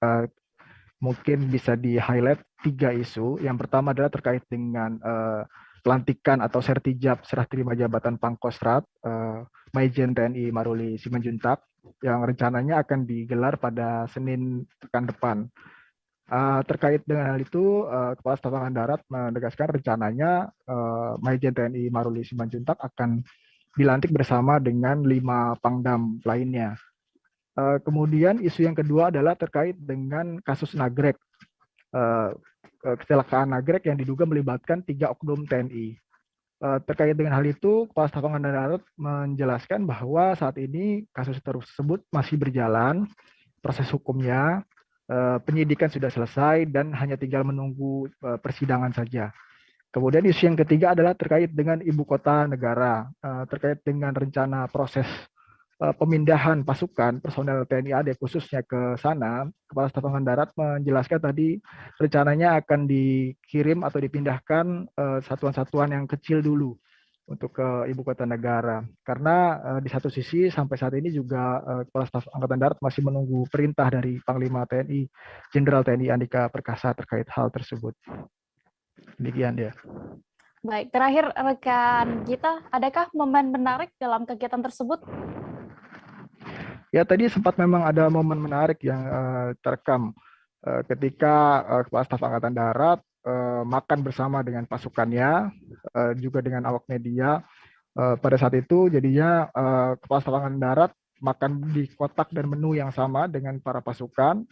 mungkin bisa di-highlight 3 isu. Yang pertama adalah terkait dengan pelantikan atau sertijab serah terima jabatan Pangkostrat Maijen TNI Maruli Simanjuntak yang rencananya akan digelar pada Senin pekan depan. Terkait dengan hal itu, Kepala Staf Angkatan Darat menegaskan rencananya Maijen TNI Maruli Simanjuntak akan dilantik bersama dengan 5 pangdam lainnya. Kemudian isu yang kedua adalah terkait dengan kasus Nagrek. Kecelakaan Nagrek yang diduga melibatkan 3 oknum TNI. Terkait dengan hal itu, Kepala Staf Angkatan Darat menjelaskan bahwa saat ini kasus tersebut masih berjalan, proses hukumnya, penyidikan sudah selesai dan hanya tinggal menunggu persidangan saja. Kemudian isu yang ketiga adalah terkait dengan ibu kota negara, terkait dengan rencana proses pemindahan pasukan personel TNI AD khususnya ke sana. Kepala Staf Angkatan Darat menjelaskan tadi rencananya akan dikirim atau dipindahkan satuan-satuan yang kecil dulu untuk ke ibu kota negara. Karena di satu sisi sampai saat ini juga Kepala Staf Angkatan Darat masih menunggu perintah dari Panglima TNI Jenderal TNI Andika Perkasa terkait hal tersebut. Demikian dia. Baik, terakhir rekan kita, adakah momen menarik dalam kegiatan tersebut? Ya, tadi sempat memang ada momen menarik yang terekam ketika Kepala Staf Angkatan Darat makan bersama dengan pasukannya, juga dengan awak media. Pada saat itu jadinya Kepala Staf Angkatan Darat makan di kotak dan menu yang sama dengan para pasukan,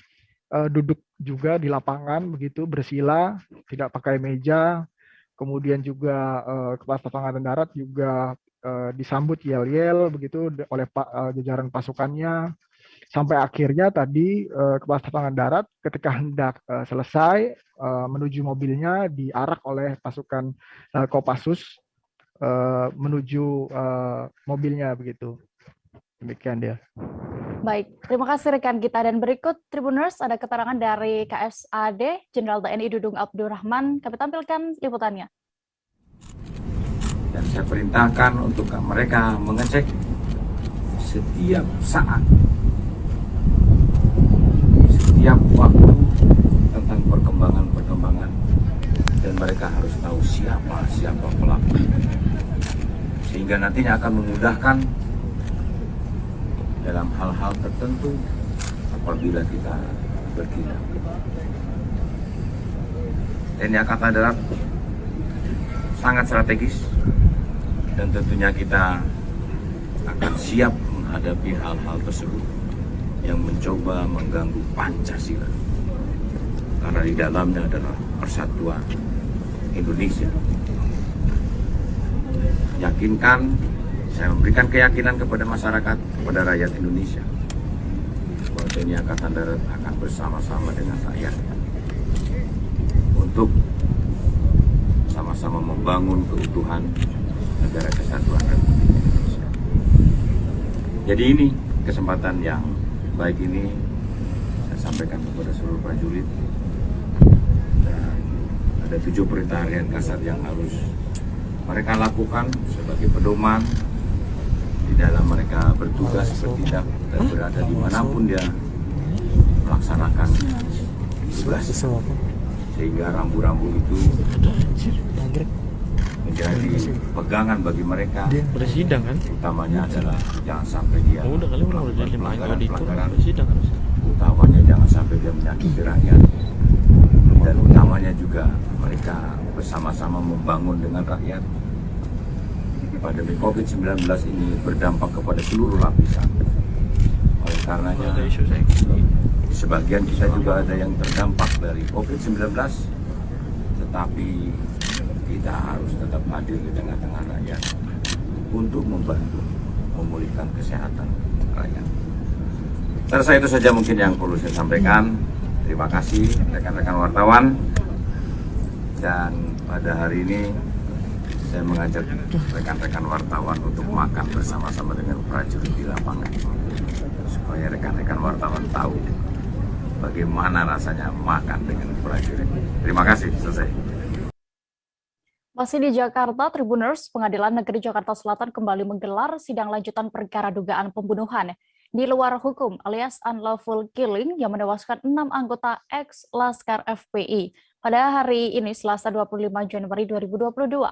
duduk juga di lapangan begitu bersila, tidak pakai meja. Kemudian juga Kepala Staf Angkatan Darat juga disambut yel-yel begitu oleh jajaran pasukannya. Sampai akhirnya tadi Kepala Staf Angkatan Darat ketika hendak selesai menuju mobilnya diarak oleh pasukan Kopassus menuju mobilnya begitu. Demikian dia. Baik, terima kasih rekan kita. Dan berikut Tribuners ada keterangan dari KSAD Jenderal TNI Dudung Abdurrahman. Kami tampilkan liputannya. Dan saya perintahkan untuk mereka mengecek setiap saat, setiap waktu tentang perkembangan, dan mereka harus tahu siapa pelaku, sehingga nantinya akan memudahkan dalam hal-hal tertentu apabila kita bertindak. TNI Angkatan Darat sangat strategis dan tentunya kita akan siap menghadapi hal-hal tersebut yang mencoba mengganggu Pancasila, karena di dalamnya adalah persatuan Indonesia. Yakinkan, saya memberikan keyakinan kepada masyarakat, kepada rakyat Indonesia, bahwa TNI Angkatan Darat akan bersama-sama dengan rakyat untuk sama-sama membangun keutuhan negara kesatuan Republik Indonesia. Jadi ini kesempatan yang baik ini saya sampaikan kepada seluruh prajurit, dan ada 7 perintah harian kasar yang harus mereka lakukan sebagai pedoman di dalam mereka bertugas, bertindak, dan berada dimanapun dia melaksanakan tugas, sehingga rambu-rambu itu menjadi pegangan bagi mereka. Utamanya adalah jangan sampai dia pelanggaran, utamanya jangan sampai dia menyakiti rakyat, dan utamanya juga mereka bersama-sama membangun dengan rakyat. Pandemi COVID-19 ini berdampak kepada seluruh lapisan. Oleh karenanya, di sebagian kita juga ada yang terdampak dari COVID-19, tetapi kita harus tetap hadir di tengah-tengah rakyat untuk membantu memulihkan kesehatan rakyat. Saya rasa itu saja mungkin yang perlu saya sampaikan. Terima kasih rekan-rekan wartawan. Dan pada hari ini saya mengajak rekan-rekan wartawan untuk makan bersama-sama dengan prajurit di lapangan, supaya rekan-rekan wartawan tahu bagaimana rasanya makan dengan prajurit. Terima kasih, selesai. Masih di Jakarta, Tribuners, Pengadilan Negeri Jakarta Selatan kembali menggelar sidang lanjutan perkara dugaan pembunuhan di luar hukum alias unlawful killing yang menewaskan 6 anggota ex-Laskar FPI pada hari ini Selasa 25 Januari 2022.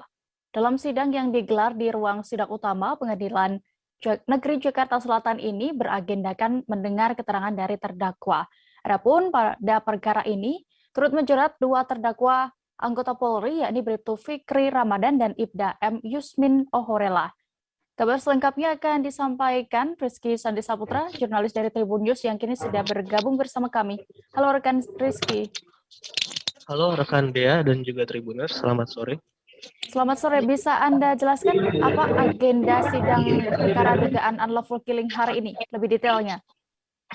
Dalam sidang yang digelar di ruang sidang utama Pengadilan Negeri Jakarta Selatan ini beragendakan mendengar keterangan dari terdakwa. Adapun pada perkara ini turut menjerat 2 terdakwa anggota Polri, yakni Bribtu Fikri Ramadan dan Ibda M. Yusmin Ohorela. Kabar selengkapnya akan disampaikan Rizky Sandi Saputra, jurnalis dari Tribun News yang kini sudah bergabung bersama kami. Halo rekan Rizky. Halo rekan Dea dan juga Tribuners, selamat sore. Selamat sore, bisa Anda jelaskan apa agenda sidang perkara dugaan unlawful killing hari ini, lebih detailnya?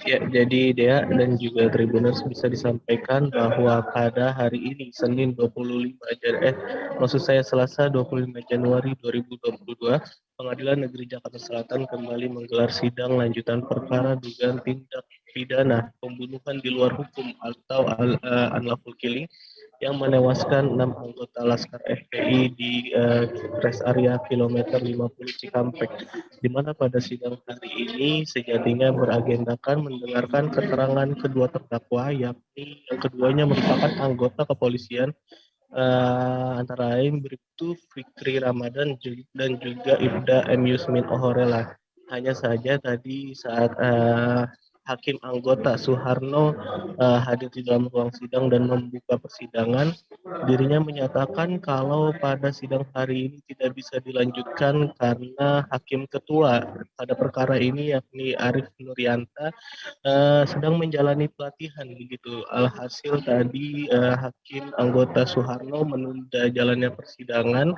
Ya, jadi Dea dan juga Tribuners bisa disampaikan bahwa pada hari ini, Senin 25 Selasa 25 Januari 2022, Pengadilan Negeri Jakarta Selatan kembali menggelar sidang lanjutan perkara dugaan tindak pidana pembunuhan di luar hukum atau unlawful killing yang menewaskan 6 anggota Laskar FPI di rest area kilometer 50 Cikampek, di mana pada sidang hari ini sejatinya beragendakan mendengarkan keterangan kedua terdakwa, yakni yang keduanya merupakan anggota kepolisian antara lain Bribtu Fikri Ramadan dan juga Ibda M. Yusmin Ohorela. Hanya saja tadi saat Hakim anggota Suharno hadir di dalam ruang sidang dan membuka persidangan. Dirinya menyatakan kalau pada sidang hari ini tidak bisa dilanjutkan karena Hakim Ketua pada perkara ini yakni Arief Nurianta sedang menjalani pelatihan begitu. Alhasil tadi Hakim anggota Suharno menunda jalannya persidangan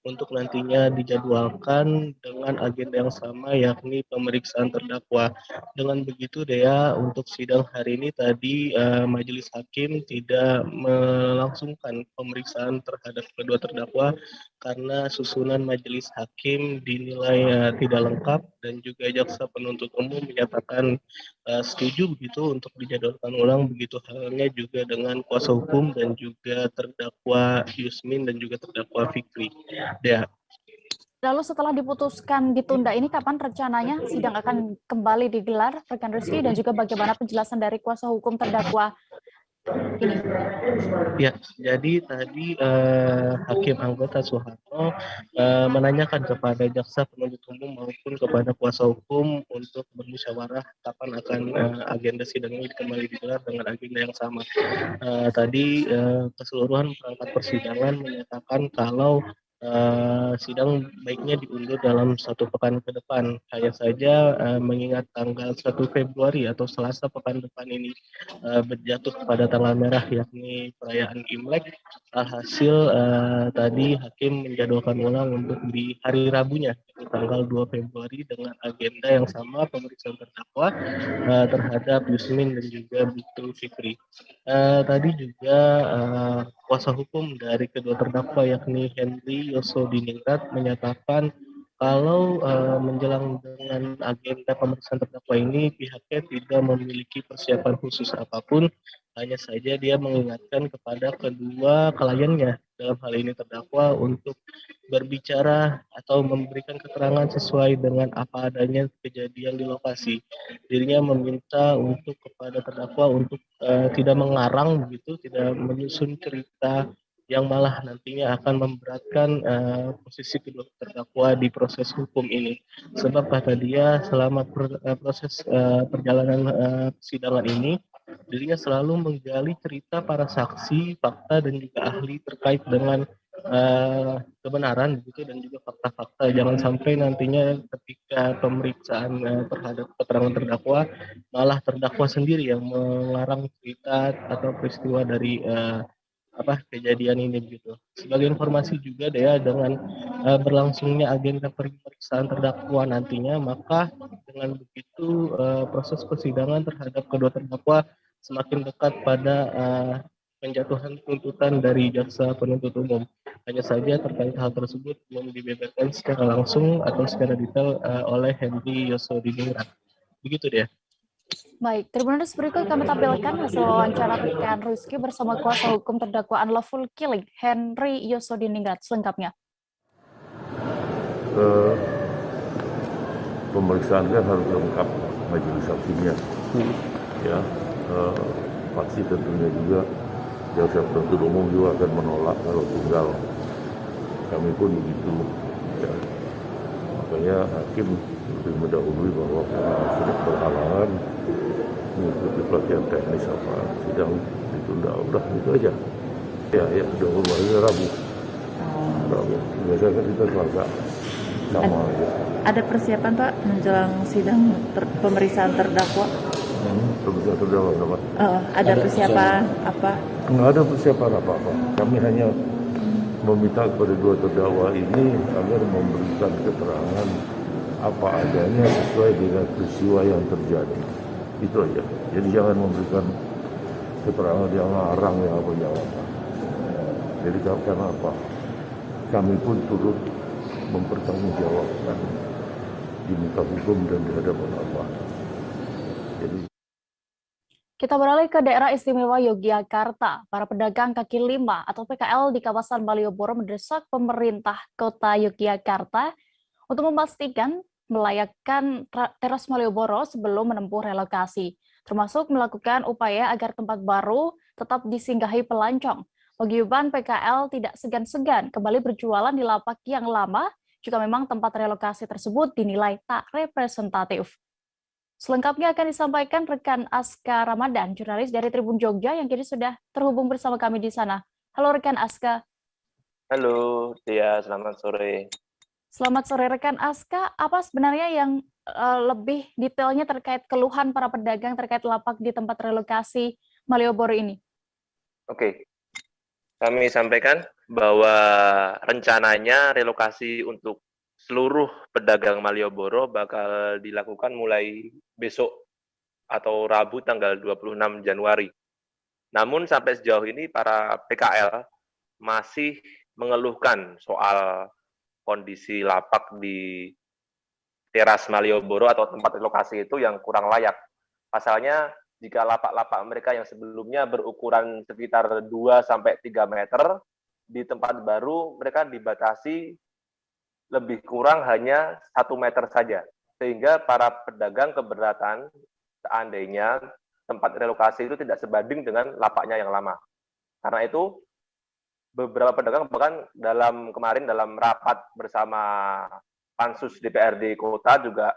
untuk nantinya dijadwalkan dengan agenda yang sama yakni pemeriksaan terdakwa. Dengan begitu Dea, untuk sidang hari ini tadi majelis hakim tidak melangsungkan pemeriksaan terhadap kedua terdakwa karena susunan majelis hakim dinilai tidak lengkap dan juga jaksa penuntut umum menyatakan setuju begitu untuk dijadwalkan ulang, begitu halnya juga dengan kuasa hukum dan juga terdakwa Yusmin dan juga terdakwa Fikri. Ya. Lalu setelah diputuskan ditunda ini, kapan rencananya sidang akan kembali digelar, rekan Rizky, dan juga bagaimana penjelasan dari kuasa hukum terdakwa ini? Ya, jadi tadi Hakim anggota Suharno menanyakan kepada jaksa penuntut umum maupun kepada kuasa hukum untuk bermusyawarah kapan akan agenda sidang ini kembali digelar dengan agenda yang sama. Tadi keseluruhan perangkat persidangan menyatakan kalau sidang baiknya diundur dalam 1 pekan ke depan. Hanya saja mengingat tanggal 1 Februari atau Selasa pekan depan ini berjatuh pada tanggal merah yakni perayaan Imlek. Alhasil tadi hakim menjadwalkan ulang untuk di hari Rabunya tanggal 2 Februari dengan agenda yang sama pemeriksaan terdakwa terhadap Yusmin dan juga Bukti Fikri. Tadi juga kuasa hukum dari kedua terdakwa yakni Henry Yosodiningrat menyatakan kalau menjelang dengan agenda pemeriksaan terdakwa ini pihaknya tidak memiliki persiapan khusus apapun, hanya saja dia mengingatkan kepada kedua kliennya dalam hal ini terdakwa untuk berbicara atau memberikan keterangan sesuai dengan apa adanya kejadian di lokasi. Dirinya meminta untuk kepada terdakwa untuk tidak mengarang begitu, tidak menyusun cerita yang malah nantinya akan memberatkan posisi kedua terdakwa di proses hukum ini. Sebab kata dia selama proses perjalanan persidangan ini, dirinya selalu menggali cerita para saksi, fakta dan juga ahli terkait dengan kebenaran begitu dan juga fakta-fakta. Jangan sampai nantinya ketika pemeriksaan terhadap keterangan terdakwa malah terdakwa sendiri yang mengarang cerita atau peristiwa dari kejadian ini begitu. Sebagai informasi juga Dea, dengan berlangsungnya agenda pemeriksaan terdakwa nantinya, maka dengan begitu proses persidangan terhadap kedua terdakwa semakin dekat pada penjatuhan tuntutan dari jaksa penuntut umum. Hanya saja terkait hal tersebut belum dibeberkan secara langsung atau secara detail oleh Henry Yosodiningrat. Begitu Dea. Baik, Tribuners, berikut kami tampilkan hasil wawancara rekan Rizky bersama kuasa hukum terdakwa unlawful killing Henry Yosodiningrat selengkapnya. Pemeriksaan kan harus lengkap majelis saksinya. Ya, pasti tentunya juga jaksa penuntut umum juga akan menolak kalau tunggal. Kami pun begitu. Ya. Makanya hakim lebih mendahului bahwa sudah berhalangan mengikuti pelatihan teknis apa sidang ditunda, udah itu aja. Ya sudah mulai Rabu. Biasanya kan kita Selasa sama aja. Ada persiapan Pak menjelang sidang pemeriksaan terdakwa? Pemeriksaan terdakwa apa? Ada persiapan apa? Nggak ada persiapan apa-apa. Kami hanya meminta kepada dua terdakwa ini agar memberikan keterangan apa adanya sesuai dengan peristiwa yang terjadi. Itu aja. Jadi jangan memberikan keterangan yang ngarang yang apa. Jadi karena apa? Kami pun turut mempertanggungjawabkan di muka hukum dan di hadapan Allah. Jadi Kita beralih ke daerah istimewa Yogyakarta. Para pedagang kaki lima atau PKL di kawasan Malioboro mendesak pemerintah kota Yogyakarta untuk memastikan melayakkan teras Malioboro sebelum menempuh relokasi, termasuk melakukan upaya agar tempat baru tetap disinggahi pelancong. Paguyuban PKL tidak segan-segan kembali berjualan di lapak yang lama jika memang tempat relokasi tersebut dinilai tak representatif. Selengkapnya akan disampaikan rekan Aska Ramadan, jurnalis dari Tribun Jogja yang kini sudah terhubung bersama kami di sana. Halo rekan Aska. Halo, Tia, selamat sore. Selamat sore rekan Aska, apa sebenarnya yang lebih detailnya terkait keluhan para pedagang terkait lapak di tempat relokasi Malioboro ini? Oke, kami sampaikan bahwa rencananya relokasi untuk seluruh pedagang Malioboro bakal dilakukan mulai besok atau Rabu tanggal 26 Januari. Namun sampai sejauh ini para PKL masih mengeluhkan soal kondisi lapak di teras Malioboro atau tempat relokasi itu yang kurang layak. Pasalnya jika lapak-lapak mereka yang sebelumnya berukuran sekitar 2-3 meter, di tempat baru mereka dibatasi lebih kurang hanya 1 meter saja, sehingga para pedagang keberatan seandainya tempat relokasi itu tidak sebanding dengan lapaknya yang lama. Karena itu, beberapa pedagang bahkan kemarin dalam rapat bersama Pansus DPRD Kota juga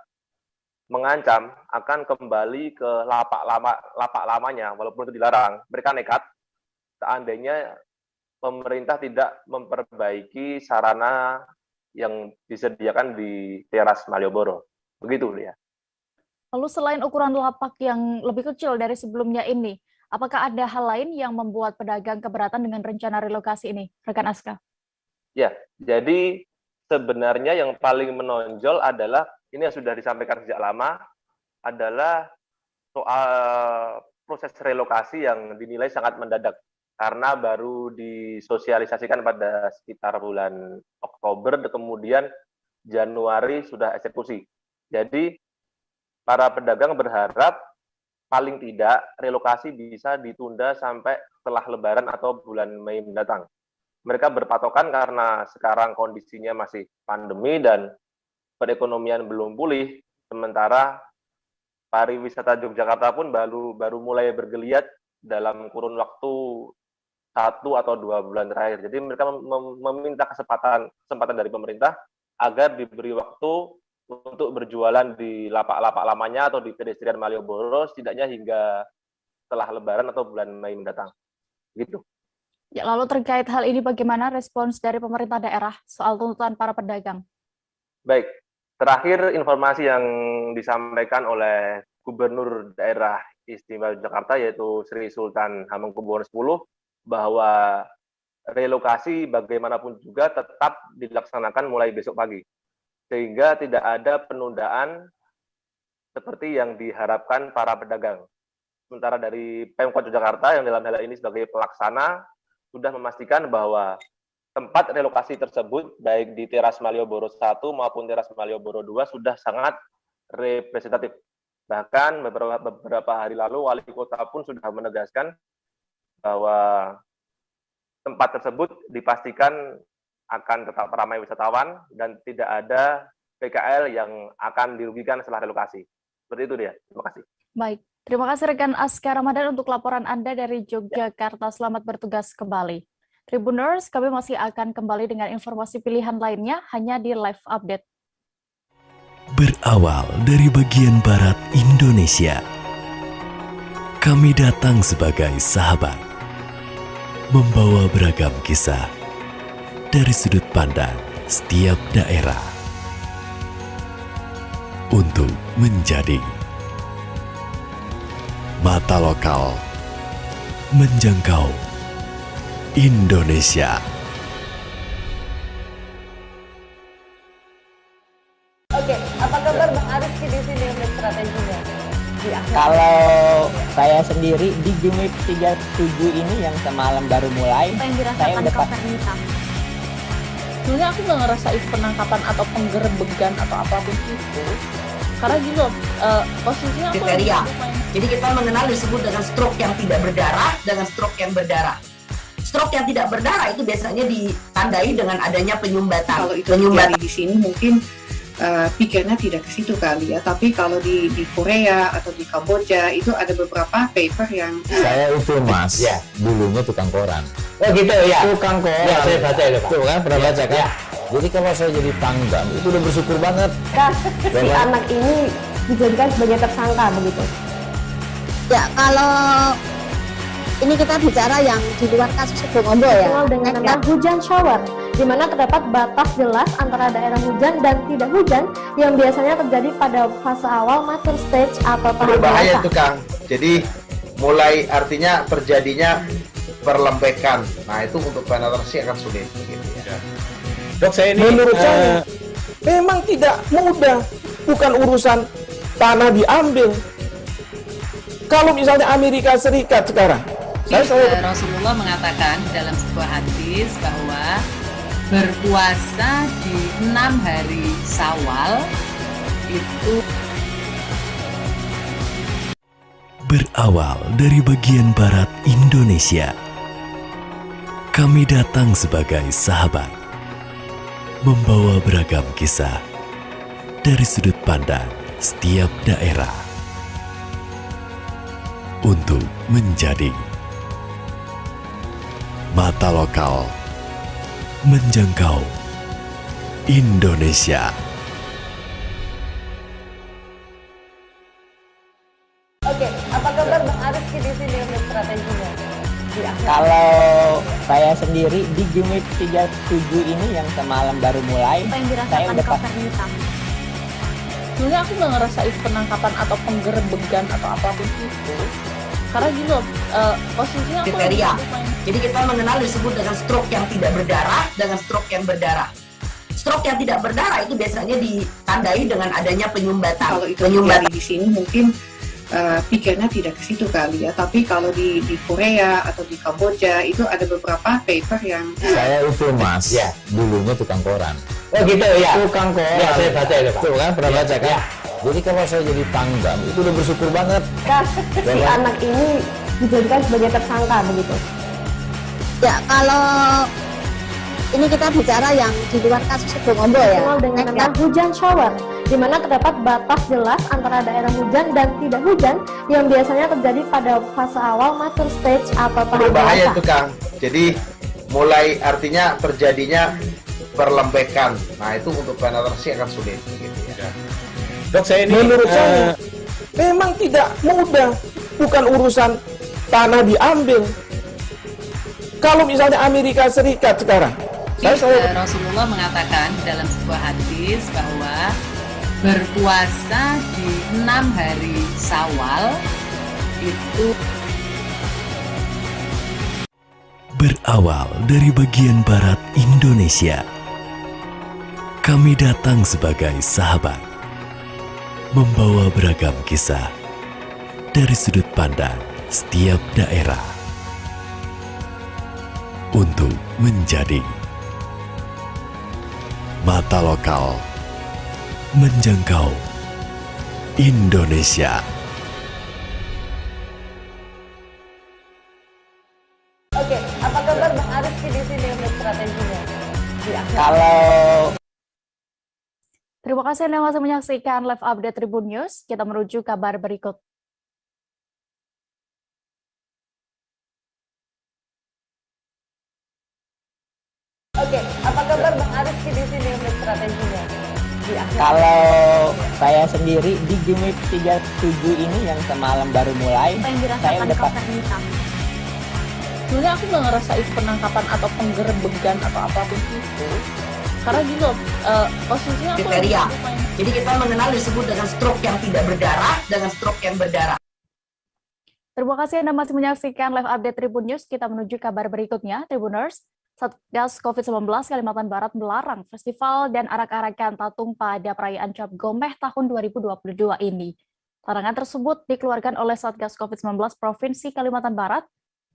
mengancam akan kembali ke lapak lamanya, walaupun itu dilarang. Mereka nekat seandainya pemerintah tidak memperbaiki sarana yang disediakan di teras Malioboro. Begitu ya. Lalu selain ukuran lapak yang lebih kecil dari sebelumnya ini, apakah ada hal lain yang membuat pedagang keberatan dengan rencana relokasi ini, rekan Aska? Ya, jadi sebenarnya yang paling menonjol adalah, ini yang sudah disampaikan sejak lama, adalah soal proses relokasi yang dinilai sangat mendadak. Karena baru disosialisasikan pada sekitar bulan Oktober, kemudian Januari sudah eksekusi. Jadi, para pedagang berharap paling tidak relokasi bisa ditunda sampai setelah Lebaran atau bulan Mei mendatang. Mereka berpatokan karena sekarang kondisinya masih pandemi dan perekonomian belum pulih, sementara pariwisata Yogyakarta pun baru mulai bergeliat dalam kurun waktu 1 atau 2 bulan terakhir. Jadi mereka meminta kesempatan dari pemerintah agar diberi waktu untuk berjualan di lapak-lapak lamanya atau di pedestrian Malioboro setidaknya hingga setelah Lebaran atau bulan Mei mendatang. Gitu. Ya, lalu terkait hal ini bagaimana respons dari pemerintah daerah soal tuntutan para pedagang? Baik, terakhir informasi yang disampaikan oleh Gubernur Daerah Istimewa Jakarta yaitu Sri Sultan Hamengkubuwono X bahwa relokasi bagaimanapun juga tetap dilaksanakan mulai besok pagi. Sehingga tidak ada penundaan seperti yang diharapkan para pedagang. Sementara dari Pemkot Yogyakarta yang dalam hal ini sebagai pelaksana sudah memastikan bahwa tempat relokasi tersebut baik di teras Malioboro 1 maupun teras Malioboro 2 sudah sangat representatif. Bahkan beberapa hari lalu wali kota pun sudah menegaskan bahwa tempat tersebut dipastikan akan tetap ramai wisatawan dan tidak ada PKL yang akan dirugikan setelah relokasi. Seperti itu dia. Terima kasih. Baik, terima kasih rekan Aska Ramadan untuk laporan Anda dari Yogyakarta. Selamat bertugas kembali. Tribuners, kami masih akan kembali dengan informasi pilihan lainnya hanya di Live Update. Berawal dari bagian barat Indonesia, kami datang sebagai sahabat, membawa beragam kisah dari sudut pandang setiap daerah untuk menjadi mata lokal menjangkau Indonesia. Oke, apa kabar Bang Arif di sini untuk strateginya? Kalau saya sendiri di Jumip 37 ini yang semalam baru mulai, Apa yang saya dirasakan udah Kak Fernita? Sebenarnya aku nggak ngerasain penangkapan atau penggerebegan atau apapun itu. Karena gini loh, posisinya aku kriteria. Jadi kita mengenal disebut dengan stroke yang tidak berdarah dengan stroke yang berdarah. Stroke yang tidak berdarah itu biasanya ditandai dengan adanya penyumbatan. Kalau itu terjadi di sini mungkin pikirnya tidak ke situ kali ya, tapi kalau di Korea atau di Kamboja itu ada beberapa paper yang Saya itu Mas, dulunya tukang koran. Oh gitu ya. Tukang koran. Ya, saya baca itu Pak. Tuh kan, pernah baca kan? Jadi kalau saya jadi pangdam itu udah bersyukur banget. Kak, si anak ini dijadikan sebagai tersangka begitu? Ya, kalau ini kita bicara yang di luar kasus Kebun Ombol ya. Dikenal dengan nama hujan shower, di mana terdapat batas jelas antara daerah hujan dan tidak hujan yang biasanya terjadi pada fase awal mature stage atau tahap berbahaya dewasa. itu Kang. Jadi mulai artinya terjadinya perlembekan. Nah itu untuk penetrasi akan sulit. Gitu ya. Dok, saya ini menurut saya memang tidak mudah, bukan urusan tanah diambil. Kalau misalnya Amerika Serikat sekarang, Rasulullah mengatakan dalam sebuah hadis bahwa berpuasa di 6 hari Syawal itu berawal dari bagian barat Indonesia. Kami datang sebagai sahabat, membawa beragam kisah dari sudut pandang setiap daerah untuk menjadi mata lokal menjangkau Indonesia. Oke, apa kabar Bang Ariski di sini untuk strateginya? Kalau saya sendiri di Jumit 37 ini yang semalam baru mulai, Apa yang saya dirasakan udah Kak Fernita? Sebenarnya aku nggak ngerasain penangkapan atau penggerebegan atau apapun itu. Karena gini loh, posisinya aku kriteria. lagi main. Jadi kita mengenal disebut dengan stroke yang tidak berdarah dengan stroke yang berdarah. Stroke yang tidak berdarah itu biasanya ditandai dengan adanya penyumbatan. Kalau itu terjadi di sini mungkin pikirnya tidak ke situ kali ya. Tapi kalau di Korea atau di Kamboja itu ada beberapa paper yang Saya itu Mas, dulunya tukang koran. Oh gitu ya. Tukang koran. Ya, saya baca itu Pak. Tuh kan, pernah baca kan? Ya. Jadi kalau saya jadi pangdam, itu udah bersyukur banget. Kak, si anak ini dijadikan sebagai tersangka begitu? Ya, kalau ini kita bicara yang di luar kasus Kebun Ombol ya. Dikenal dengan nama hujan shower, di mana terdapat batas jelas antara daerah hujan dan tidak hujan yang biasanya terjadi pada fase awal mature stage atau tahap berbahaya dewasa. itu Kang. Jadi mulai artinya terjadinya perlembekan. Nah itu untuk penetrasi akan sulit. Gitu ya. Dok, saya ini menurut saya memang tidak mudah, bukan urusan tanah diambil. Kalau misalnya Amerika Serikat sekarang, Rasulullah mengatakan dalam sebuah hadis bahwa berpuasa di 6 hari Syawal itu Berawal dari bagian barat Indonesia, kami datang sebagai sahabat, membawa beragam kisah dari sudut pandang setiap daerah untuk menjadi mata lokal menjangkau Indonesia. Oke, apa kabar Bang Ariski di sini untuk strateginya? Kalau Terima kasih Anda masih menyaksikan live update Tribun News. Kita menuju kabar berikut. Oke, apa kabar Bang Ariski di sini untuk strateginya? kalau saya sendiri di Jumit 37 ini yang semalam baru mulai, Apa yang saya dirasakan udah Kak Fernita? Sebenarnya aku nggak ngerasain penangkapan atau penggerebegan atau apapun itu. Karena gini loh, posisinya aku kriteria. lagi main. Jadi kita mengenal disebut dengan stroke yang tidak berdarah dengan stroke yang berdarah. Terima kasih Anda masih menyaksikan live update Tribun News. Kita menuju kabar berikutnya, Tribuners. Satgas COVID-19 Kalimantan Barat melarang festival dan arak-arakan tatung pada perayaan Cap Gomeh tahun 2022 ini. Larangan tersebut dikeluarkan oleh Satgas COVID-19 Provinsi Kalimantan Barat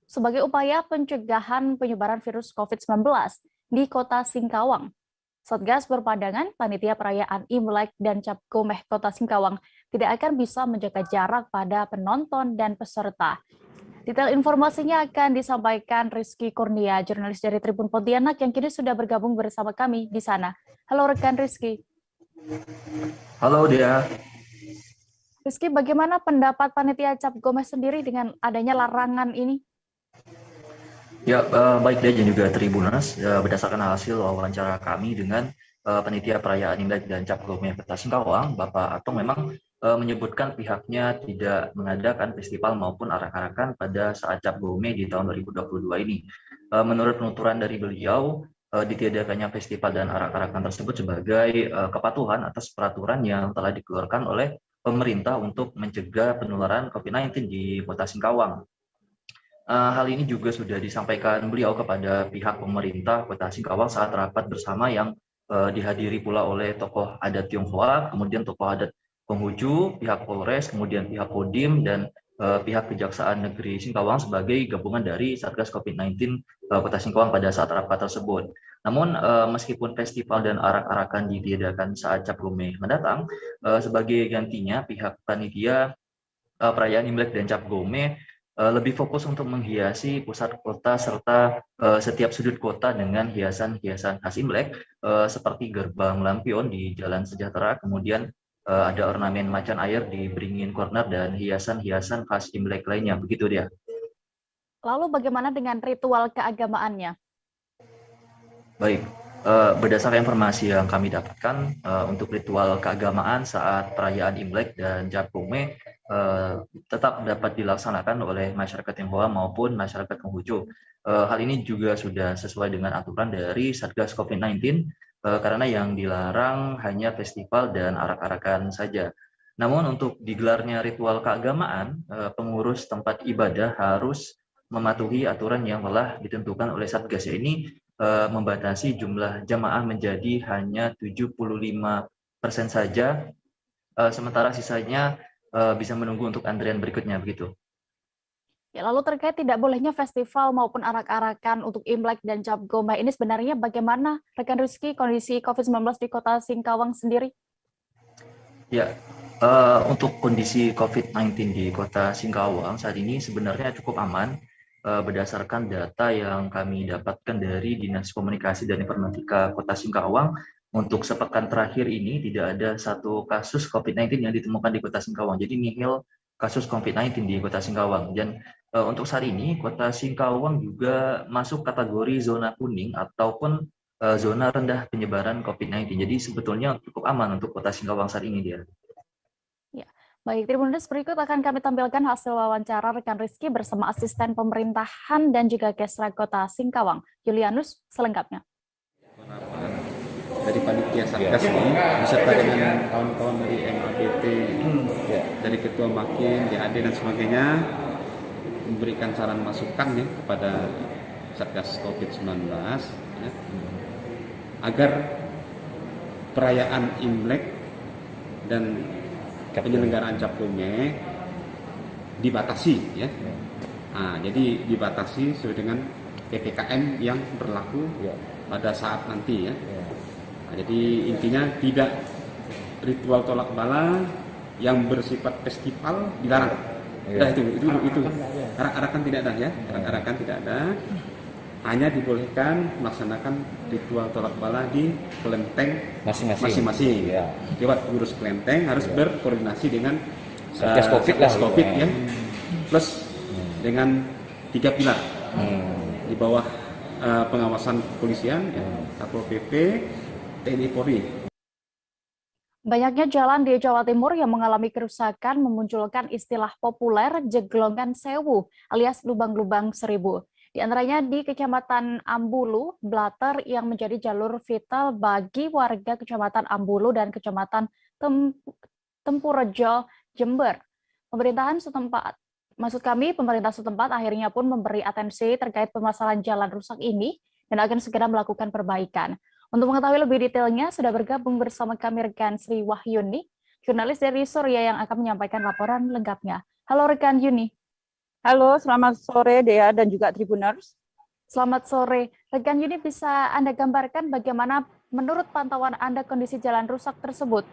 sebagai upaya pencegahan penyebaran virus COVID-19 di Kota Singkawang. Satgas berpandangan panitia perayaan Imlek dan Cap Gomeh Kota Singkawang tidak akan bisa menjaga jarak pada penonton dan peserta. Detail informasinya akan disampaikan Rizky Kurnia, jurnalis dari Tribun Pontianak yang kini sudah bergabung bersama kami di sana. Halo rekan Rizky. Halo Dea. Rizky, bagaimana pendapat panitia Cap Gomeh sendiri dengan adanya larangan ini? Ya, baik Dea dan juga Tribuners, berdasarkan hasil wawancara kami dengan panitia perayaan Imlek dan Cap Gomeh Kota Singkawang, Bapak Atong memang menyebutkan pihaknya tidak mengadakan festival maupun arak-arakan pada saat Cap Gome di tahun 2022 ini. Menurut penuturan dari beliau, ditiadakannya festival dan arak-arakan tersebut sebagai kepatuhan atas peraturan yang telah dikeluarkan oleh pemerintah untuk mencegah penularan COVID-19 di Kota Singkawang. Hal ini juga sudah disampaikan beliau kepada pihak pemerintah Kota Singkawang saat rapat bersama yang dihadiri pula oleh tokoh adat Tionghoa, kemudian tokoh adat Konghucu, pihak Polres, kemudian pihak Kodim, dan pihak Kejaksaan Negeri Singkawang sebagai gabungan dari Satgas COVID-19 Kota Singkawang pada saat rapat tersebut. Namun meskipun festival dan arak-arakan ditiadakan saat Cap Gome mendatang, sebagai gantinya pihak panitia perayaan Imlek dan Cap Gome lebih fokus untuk menghiasi pusat kota serta setiap sudut kota dengan hiasan-hiasan khas Imlek seperti gerbang lampion di Jalan Sejahtera, kemudian ada ornamen macan air di Beringin Corner dan hiasan-hiasan khas Imlek lainnya, begitu dia. Lalu bagaimana dengan ritual keagamaannya? Baik, berdasarkan informasi yang kami dapatkan, untuk ritual keagamaan saat perayaan Imlek dan Cap Gome tetap dapat dilaksanakan oleh masyarakat Tionghoa maupun masyarakat Konghucu. Hal ini juga sudah sesuai dengan aturan dari Satgas COVID-19, karena yang dilarang hanya festival dan arak-arakan saja. Namun untuk digelarnya ritual keagamaan, pengurus tempat ibadah harus mematuhi aturan yang telah ditentukan oleh Satgas, ini membatasi jumlah jamaah menjadi hanya 75% saja, sementara sisanya bisa menunggu untuk antrian berikutnya, begitu. Ya, lalu terkait tidak bolehnya festival maupun arak-arakan untuk Imlek dan Cap Gome ini sebenarnya bagaimana, rekan Rizky, kondisi COVID-19 di Kota Singkawang sendiri? Ya, untuk kondisi COVID-19 di Kota Singkawang saat ini sebenarnya cukup aman. Berdasarkan data yang kami dapatkan dari Dinas Komunikasi dan Informatika Kota Singkawang, untuk sepekan terakhir ini tidak ada satu kasus COVID-19 yang ditemukan di Kota Singkawang. Jadi nihil kasus COVID-19 di Kota Singkawang. Dan untuk saat ini Kota Singkawang juga masuk kategori zona kuning ataupun zona rendah penyebaran COVID-19. Jadi sebetulnya cukup aman untuk Kota Singkawang saat ini dia. Ya, baik, Tribuners, berikut akan kami tampilkan hasil wawancara rekan Rizky bersama asisten pemerintahan dan juga Kesra Kota Singkawang, Julianus, selengkapnya. Dari panitia Satgas ini beserta dengan kawan-kawan dari MABT, dari Ketua Makin, DAD dan sebagainya, memberikan saran masukan ya kepada Satgas COVID-19 ya, agar perayaan Imlek dan penyelenggaraan Cap Gome dibatasi ya. Nah, jadi dibatasi sesuai dengan PPKM yang berlaku pada saat nanti ya. Nah, jadi intinya tidak ritual tolak bala yang bersifat festival dilarang. Nah, itu arak-arakan tidak ada ya, arak-arakan tidak ada. Hanya dibolehkan melaksanakan ritual tolak bala di kelenteng masing-masing. Lewat pengurus kelenteng harus berkoordinasi dengan Satgas COVID ya, plus dengan 3 pilar di bawah pengawasan kepolisian, Satpol PP, TNI Polri. Banyaknya jalan di Jawa Timur yang mengalami kerusakan memunculkan istilah populer jeglongan sewu alias lubang-lubang seribu. Di antaranya di Kecamatan Ambulu, Blater yang menjadi jalur vital bagi warga Kecamatan Ambulu dan Kecamatan Tempurejo, Jember. Pemerintah setempat akhirnya pun memberi atensi terkait permasalahan jalan rusak ini dan akan segera melakukan perbaikan. Untuk mengetahui lebih detailnya, sudah bergabung bersama kami rekan Sri Wahyuni, jurnalis dari Surya yang akan menyampaikan laporan lengkapnya. Halo rekan Yuni. Halo, selamat sore Dea dan juga Tribuners. Selamat sore. Rekan Yuni, bisa Anda gambarkan bagaimana menurut pantauan Anda kondisi jalan rusak tersebut?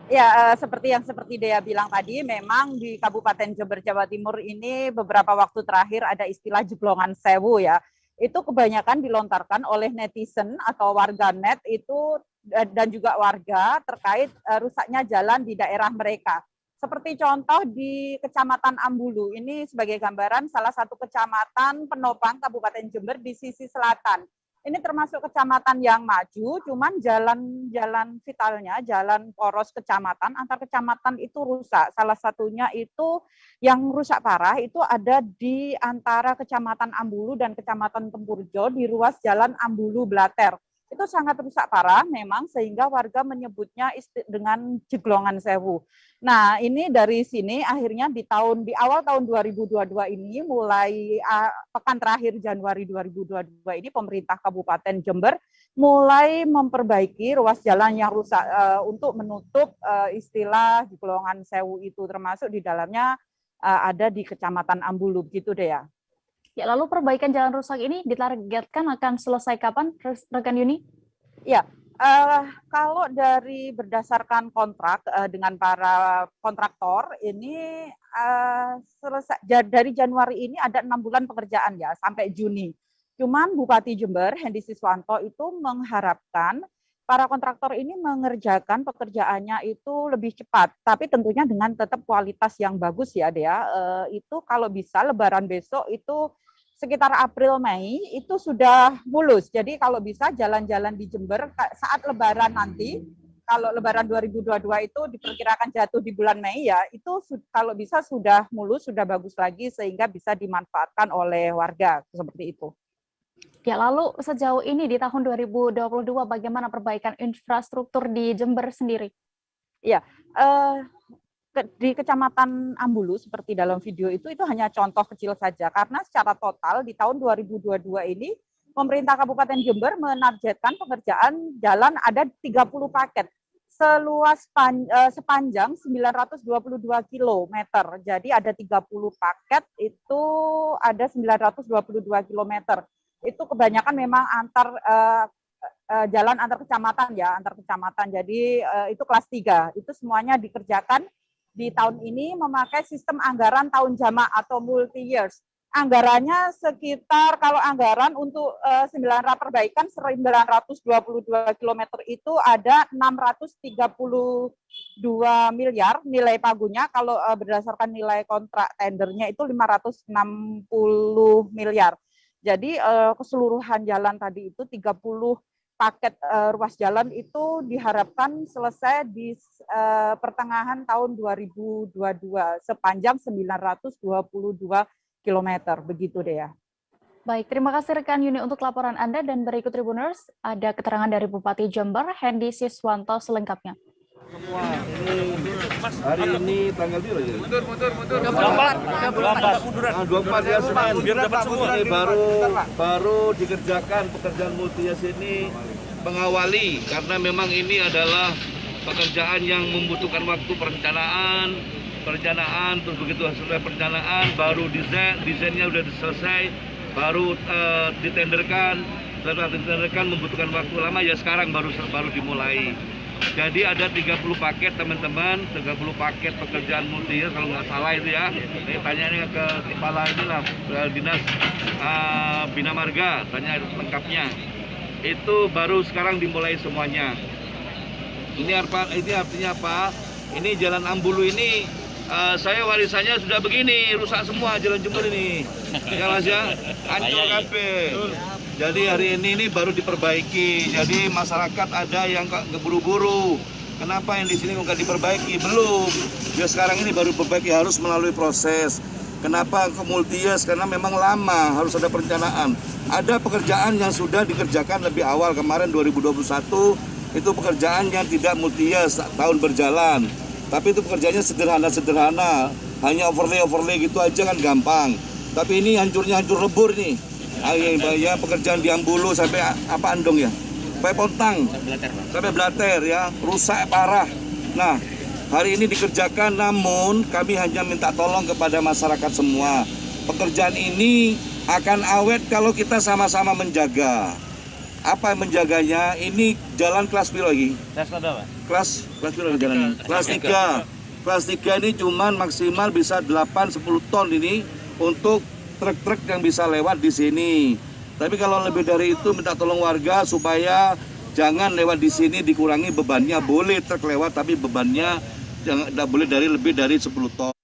Ya, seperti Dea bilang tadi, memang di Kabupaten Jember, Jawa Timur ini beberapa waktu terakhir ada istilah jeglongan sewu ya. Itu kebanyakan dilontarkan oleh netizen atau warganet itu dan juga warga terkait rusaknya jalan di daerah mereka. Seperti contoh di Kecamatan Ambulu, ini sebagai gambaran salah satu kecamatan penopang Kabupaten Jember di sisi selatan. ini termasuk kecamatan yang maju, cuman jalan vitalnya, jalan poros kecamatan, antar kecamatan itu rusak. Salah satunya itu yang rusak parah itu ada di antara Kecamatan Ambulu dan Kecamatan Tempurjo di ruas jalan Ambulu Blater. Itu sangat rusak parah memang, sehingga warga menyebutnya dengan Jeglongan Sewu. Nah, ini dari sini akhirnya di awal tahun 2022 ini, mulai pekan terakhir Januari 2022 ini, pemerintah Kabupaten Jember mulai memperbaiki ruas jalan yang rusak untuk menutup istilah Jeglongan Sewu itu, termasuk di dalamnya ada di Kecamatan Ambulu, gitu deh ya. Ya, lalu perbaikan jalan rusak ini ditargetkan akan selesai kapan, rekan Yuni? Ya, kalau dari berdasarkan kontrak dengan para kontraktor ini selesai dari Januari ini ada 6 bulan pekerjaan ya sampai Juni. Cuman Bupati Jember Hendy Siswanto itu mengharapkan para kontraktor ini mengerjakan pekerjaannya itu lebih cepat, tapi tentunya dengan tetap kualitas yang bagus ya, Dea. Itu kalau bisa Lebaran besok itu sekitar April-Mei itu sudah mulus. Jadi kalau bisa jalan-jalan di Jember saat Lebaran nanti, kalau Lebaran 2022 itu diperkirakan jatuh di bulan Mei ya, itu kalau bisa sudah mulus, sudah bagus lagi sehingga bisa dimanfaatkan oleh warga, seperti itu. Ya, lalu sejauh ini di tahun 2022 bagaimana perbaikan infrastruktur di Jember sendiri? Ya, di Kecamatan Ambulu seperti dalam video itu hanya contoh kecil saja, karena secara total di tahun 2022 ini pemerintah Kabupaten Jember menargetkan pengerjaan jalan ada 30 paket seluas sepanjang 922 km. Jadi ada 30 paket itu ada 922 km. Itu kebanyakan memang jalan antar kecamatan ya, antar kecamatan. Jadi itu kelas 3. Itu semuanya dikerjakan di tahun ini memakai sistem anggaran tahun jamak atau multi years. Anggarannya sekitar, kalau anggaran untuk perbaikan 922 km itu ada 632 miliar nilai pagunya. Kalau berdasarkan nilai kontrak tendernya itu 560 miliar. Jadi keseluruhan jalan tadi itu 30 paket ruas jalan itu diharapkan selesai di pertengahan tahun 2022 sepanjang 922 km, begitu deh ya. Baik, terima kasih rekan Yuni untuk laporan Anda, dan berikut Tribuners ada keterangan dari Bupati Jember Hendy Siswanto selengkapnya. Hari ini tanggal berapa ya? Mundur. 24 ya, Senin. Biar dapat semua. Baru dikerjakan pekerjaan multi-years ini mengawali, karena memang ini adalah pekerjaan yang membutuhkan waktu perencanaan, terus begitu selesai perencanaan baru desainnya udah selesai, baru ditenderkan. Setelah ditenderkan membutuhkan waktu lama, ya sekarang baru dimulai. Jadi ada 30 paket teman-teman, 30 paket pekerjaan multi-years kalau nggak salah itu ya. Saya tanya ke kepala inilah dinas Bina Marga, tanya lengkapnya. Itu baru sekarang dimulai semuanya. Ini artinya apa? Ini jalan Ambulu ini saya warisannya sudah begini, rusak semua jalan Jember ini. Ya Mas ya, hancur kabeh. Jadi hari ini baru diperbaiki. Jadi masyarakat ada yang keburu-buru. Kenapa yang di sini nggak diperbaiki? Belum. Ya sekarang ini baru diperbaiki, harus melalui proses. Kenapa ke multi-years? Karena memang lama, harus ada perencanaan. Ada pekerjaan yang sudah dikerjakan lebih awal, kemarin 2021 itu pekerjaan yang tidak multi-years, tahun berjalan. Tapi itu pekerjaannya sederhana, hanya overlay gitu aja kan gampang. Tapi ini hancur lebur nih. Ya pekerjaan di Ambulu sampai apa Andong ya, sampai Pontang, sampai Blater ya, rusak parah. Nah hari ini dikerjakan, namun kami hanya minta tolong kepada masyarakat semua. Pekerjaan ini akan awet kalau kita sama-sama menjaga. Apa yang menjaganya? Ini jalan kelas piro lagi? Kelas piro jalan? Kelas 3. Kelas 3 ini cuman maksimal bisa 8-10 ton ini untuk truk-truk yang bisa lewat di sini. Tapi kalau lebih dari itu minta tolong warga supaya jangan lewat di sini, dikurangi bebannya. Boleh truk lewat tapi bebannya tidak boleh lebih dari 10 ton.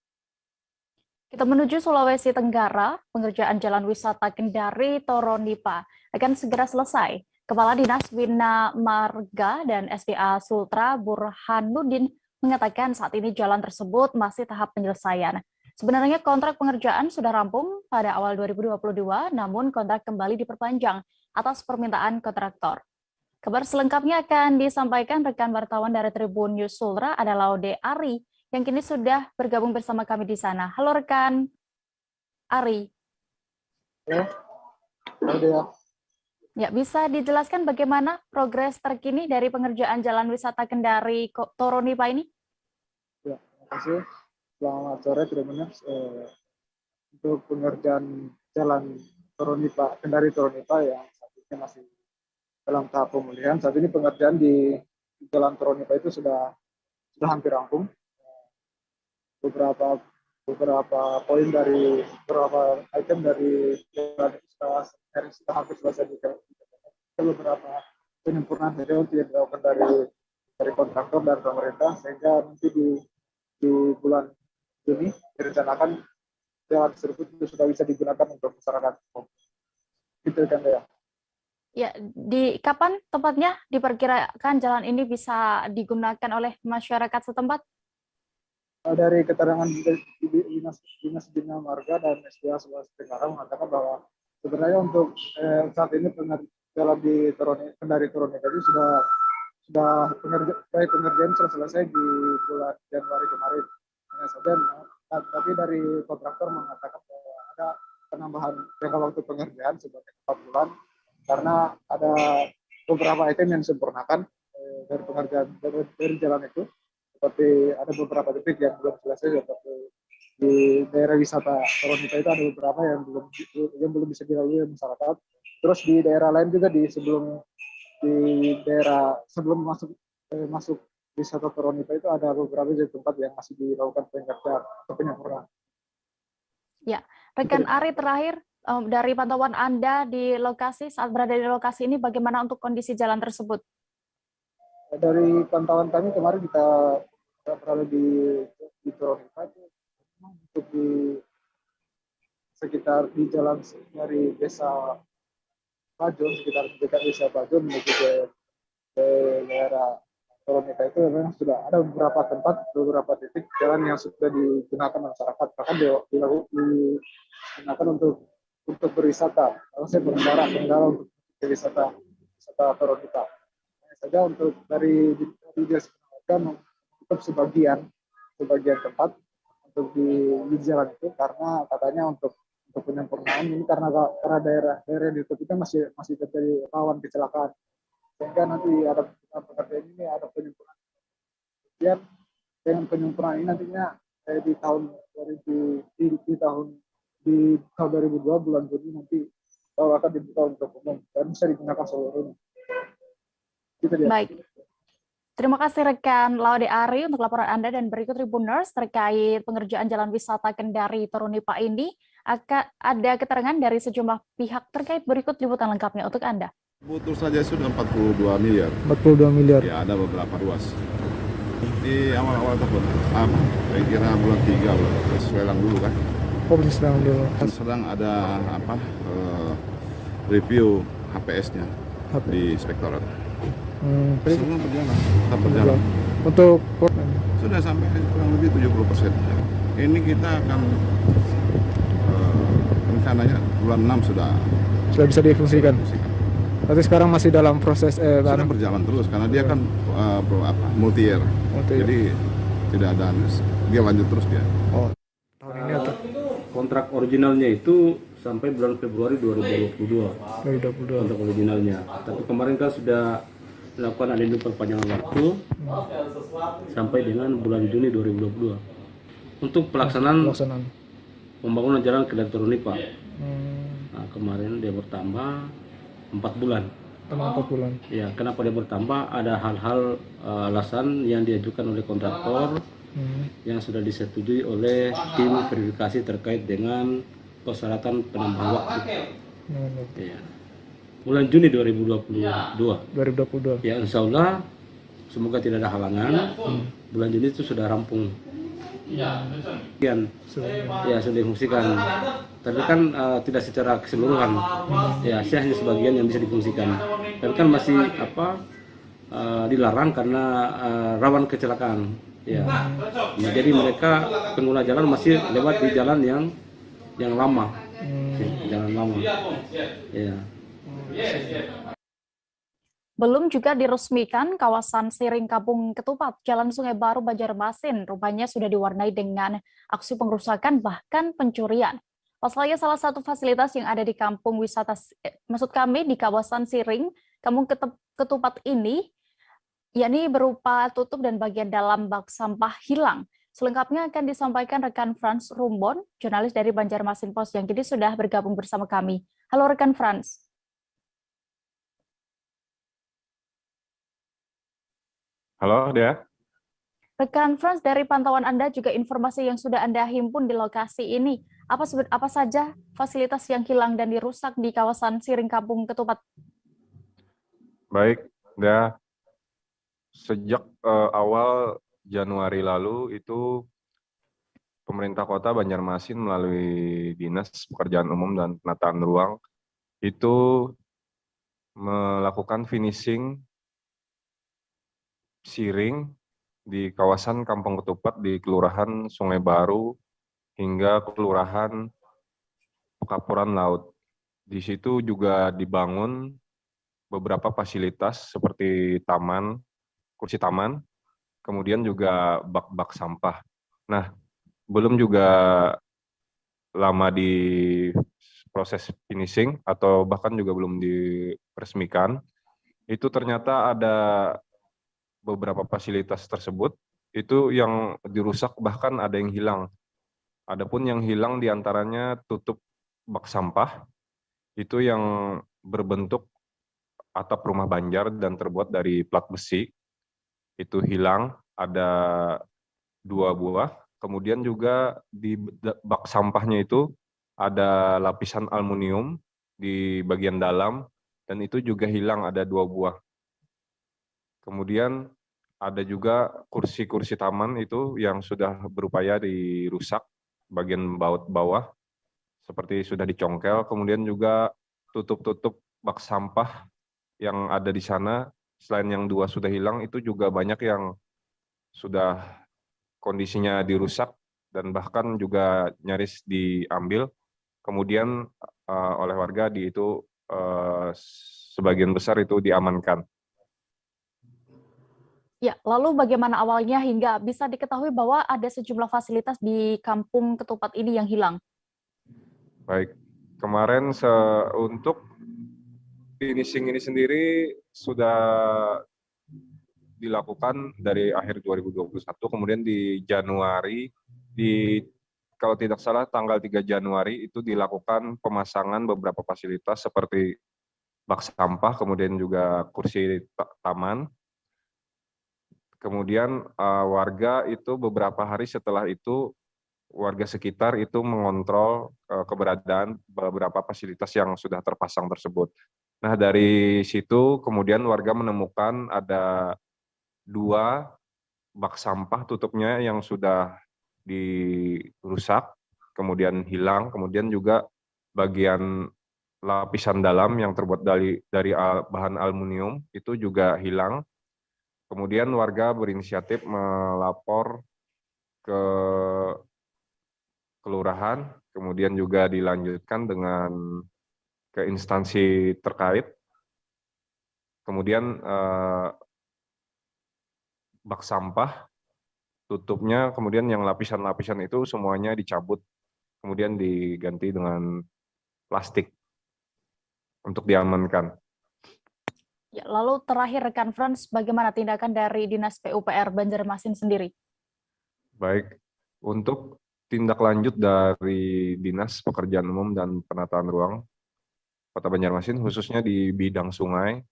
Kita menuju Sulawesi Tenggara, pengerjaan Jalan Wisata Kendari Toronipa akan segera selesai. Kepala Dinas Bina Marga dan SDA Sultra Burhanuddin mengatakan saat ini jalan tersebut masih tahap penyelesaian. Sebenarnya kontrak pengerjaan sudah rampung pada awal 2022, namun kontrak kembali diperpanjang atas permintaan kontraktor. Kabar selengkapnya akan disampaikan rekan wartawan dari Tribun News Sultra, ada Laude Ari, yang kini sudah bergabung bersama kami di sana. Halo rekan Ari. Ya, bisa dijelaskan bagaimana progres terkini dari pengerjaan Jalan Wisata Kendari Toronipa ini? Ya, terima kasih. Selamat sore, Tribuners. Untuk pengerjaan Jalan Kendari Toronipa yang saat ini masih dalam tahap pemulihan. Saat ini pengerjaan di Jalan Toronipa itu sudah hampir rampung. Beberapa poin dari beberapa item dari jalan sudah hampir selesai beberapa penyempurnaan detail yang dilakukan dari kontraktor dan pemerintah, sehingga nanti di bulan Juni direncanakan jalan tersebut sudah bisa digunakan untuk masyarakat. Itu kan ya. Ya, di kapan tepatnya diperkirakan jalan ini bisa digunakan oleh masyarakat setempat? Dari keterangan Dinas Bina Marga dan SDA Sulawesi Tenggara mengatakan bahwa sebenarnya untuk saat ini jalan di Kendari Toronipa itu sudah pengerjaan sudah selesai di bulan Januari kemarin. Hanya saja, tapi dari kontraktor mengatakan bahwa ada penambahan jangka waktu pengerjaan sebanyak 4 bulan karena ada beberapa item yang disempurnakan dari pengerjaan dari jalan itu. Seperti ada beberapa titik yang belum selesai, seperti di daerah wisata Toronipa itu ada beberapa yang belum bisa dilalui masyarakat. Terus di daerah lain juga sebelum masuk wisata Toronipa itu ada beberapa tempat yang masih dilakukan pengerjaan atau penyempurnaan. Ya, rekan Ari, terakhir dari pantauan Anda di lokasi saat berada di lokasi ini, bagaimana untuk kondisi jalan tersebut? Dari pantauan kami kemarin kita berada di Toronipa itu untuk di sekitar di jalan dari desa Bajon, sekitar dekat desa Bajon menuju ke daerah Toronipa itu memang sudah ada beberapa titik jalan yang sudah digunakan masyarakat, bahkan digunakan untuk berwisata. Kalau saya pengendara untuk wisata Toronipa. Saja untuk dari menutup sebagian tempat untuk di jalan itu karena katanya untuk penyempurnaan ini karena daerah yang ditutup itu masih terjadi rawan kecelakaan, sehingga nanti ada pekerjaan ini ada penyempurnaan. Kemudian dengan penyempurnaan ini nantinya di tahun 2002 bulan Juni nanti akan dibuka untuk umum dan bisa digunakan seluruhnya. Baik, terima kasih rekan Laude Ari untuk laporan Anda, dan berikut Tribuners terkait pengerjaan Jalan Wisata Kendari Toronipa ini akan ada keterangan dari sejumlah pihak terkait. Berikut liputan lengkapnya untuk Anda. Butuh saja sudah 42 miliar. 42 miliar. Ya, ada beberapa ruas. Di awal-awal tahun, saya kira bulan 3 selang dulu kan. Oh, selang dulu. Sedang ada review HPS-nya di Inspektorat. Semua berjalan. Untuk sudah sampai kurang lebih 70%. Ini kita akan rencananya bulan 6 sudah bisa difungsikan. Tapi sekarang masih dalam proses sudah berjalan terus karena dia kan multi year. Jadi tidak ada, dia lanjut terus dia. Oh, tahun ini atau kontrak originalnya itu sampai bulan Februari 2022. Kontrak originalnya. Tapi kemarin kan sudah melakukan adendum perpanjangan waktu sampai dengan bulan Juni 2022 untuk pelaksanaan pembangunan jalan Kendari Toronipa. Nah, kemarin dia bertambah 4 bulan. 4 bulan. Ya, kenapa dia bertambah? Ada hal-hal alasan yang diajukan oleh kontraktor yang sudah disetujui oleh tim verifikasi terkait dengan persyaratan penambahan waktu. Ya. Bulan Juni 2022. Ya, insya Allah semoga tidak ada halangan. Bulan Juni itu sudah rampung Sekian, ya sudah difungsikan. Tapi kan tidak secara keseluruhan. Ya, hanya sebagian yang bisa difungsikan. Tapi kan masih dilarang karena rawan kecelakaan. Ya. Nah, jadi mereka pengguna jalan masih lewat di jalan yang lama, jalan lama. Ya. Belum juga diresmikan kawasan Siring Kampung Ketupat, Jalan Sungai Baru, Banjarmasin, rupanya sudah diwarnai dengan aksi pengerusakan bahkan pencurian. Pasalnya salah satu fasilitas yang ada di kampung wisata, di kawasan Siring Kampung Ketupat ini, yakni berupa tutup dan bagian dalam bak sampah hilang. Selengkapnya akan disampaikan rekan Frans Rumbon, jurnalis dari Banjarmasin Post yang kini sudah bergabung bersama kami. Halo rekan Frans. Halo, Dea. Rekan Frans, dari pantauan Anda juga informasi yang sudah Anda himpun di lokasi ini, apa saja fasilitas yang hilang dan dirusak di kawasan Siring Kampung Ketupat? Baik, Dea. Sejak awal Januari lalu itu pemerintah kota Banjarmasin melalui Dinas Pekerjaan Umum dan Penataan Ruang itu melakukan finishing Siring di kawasan Kampung Ketupat di Kelurahan Sungai Baru hingga Kelurahan Pekapuran Laut. Di situ juga dibangun beberapa fasilitas seperti taman, kursi taman, kemudian juga bak-bak sampah. Nah, belum juga lama di proses finishing atau bahkan juga belum diresmikan, itu ternyata ada beberapa fasilitas tersebut itu yang dirusak, bahkan ada yang hilang. Adapun yang hilang diantaranya tutup bak sampah, itu yang berbentuk atap rumah Banjar dan terbuat dari plat besi, itu hilang, ada 2 buah. Kemudian juga di bak sampahnya itu ada lapisan aluminium di bagian dalam, dan itu juga hilang, ada 2 buah. Kemudian ada juga kursi-kursi taman itu yang sudah berupaya dirusak, bagian baut bawah, seperti sudah dicongkel. Kemudian juga tutup-tutup bak sampah yang ada di sana, selain yang 2 sudah hilang, itu juga banyak yang sudah kondisinya dirusak dan bahkan juga nyaris diambil. Kemudian oleh warga sebagian besar itu diamankan. Ya, lalu bagaimana awalnya hingga bisa diketahui bahwa ada sejumlah fasilitas di Kampung Ketupat ini yang hilang? Baik, kemarin untuk finishing ini sendiri sudah dilakukan dari akhir 2021, kemudian di Januari, kalau tidak salah tanggal 3 Januari itu dilakukan pemasangan beberapa fasilitas seperti bak sampah, kemudian juga kursi taman. Kemudian warga itu beberapa hari setelah itu, warga sekitar itu mengontrol keberadaan beberapa fasilitas yang sudah terpasang tersebut. Nah, dari situ kemudian warga menemukan ada 2 bak sampah tutupnya yang sudah dirusak, kemudian hilang, kemudian juga bagian lapisan dalam yang terbuat dari bahan aluminium itu juga hilang. Kemudian warga berinisiatif melapor ke kelurahan, kemudian juga dilanjutkan ke instansi terkait. Kemudian bak sampah tutupnya, kemudian yang lapisan-lapisan itu semuanya dicabut, kemudian diganti dengan plastik untuk diamankan. Ya, lalu terakhir rekan Frans, bagaimana tindakan dari Dinas PUPR Banjarmasin sendiri? Baik, untuk tindak lanjut dari Dinas Pekerjaan Umum dan Penataan Ruang Kota Banjarmasin, khususnya di bidang sungai,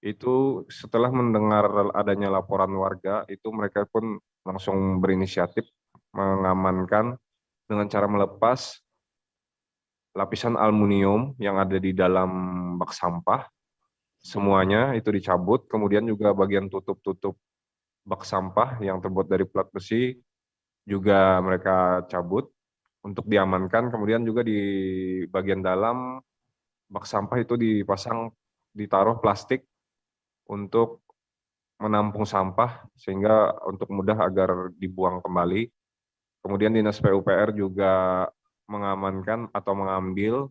itu setelah mendengar adanya laporan warga, itu mereka pun langsung berinisiatif mengamankan dengan cara melepas lapisan aluminium yang ada di dalam bak sampah. Semuanya itu dicabut, kemudian juga bagian tutup-tutup bak sampah yang terbuat dari plat besi juga mereka cabut untuk diamankan. Kemudian juga di bagian dalam bak sampah itu ditaruh plastik untuk menampung sampah sehingga untuk mudah agar dibuang kembali. Kemudian Dinas PUPR juga mengamankan atau mengambil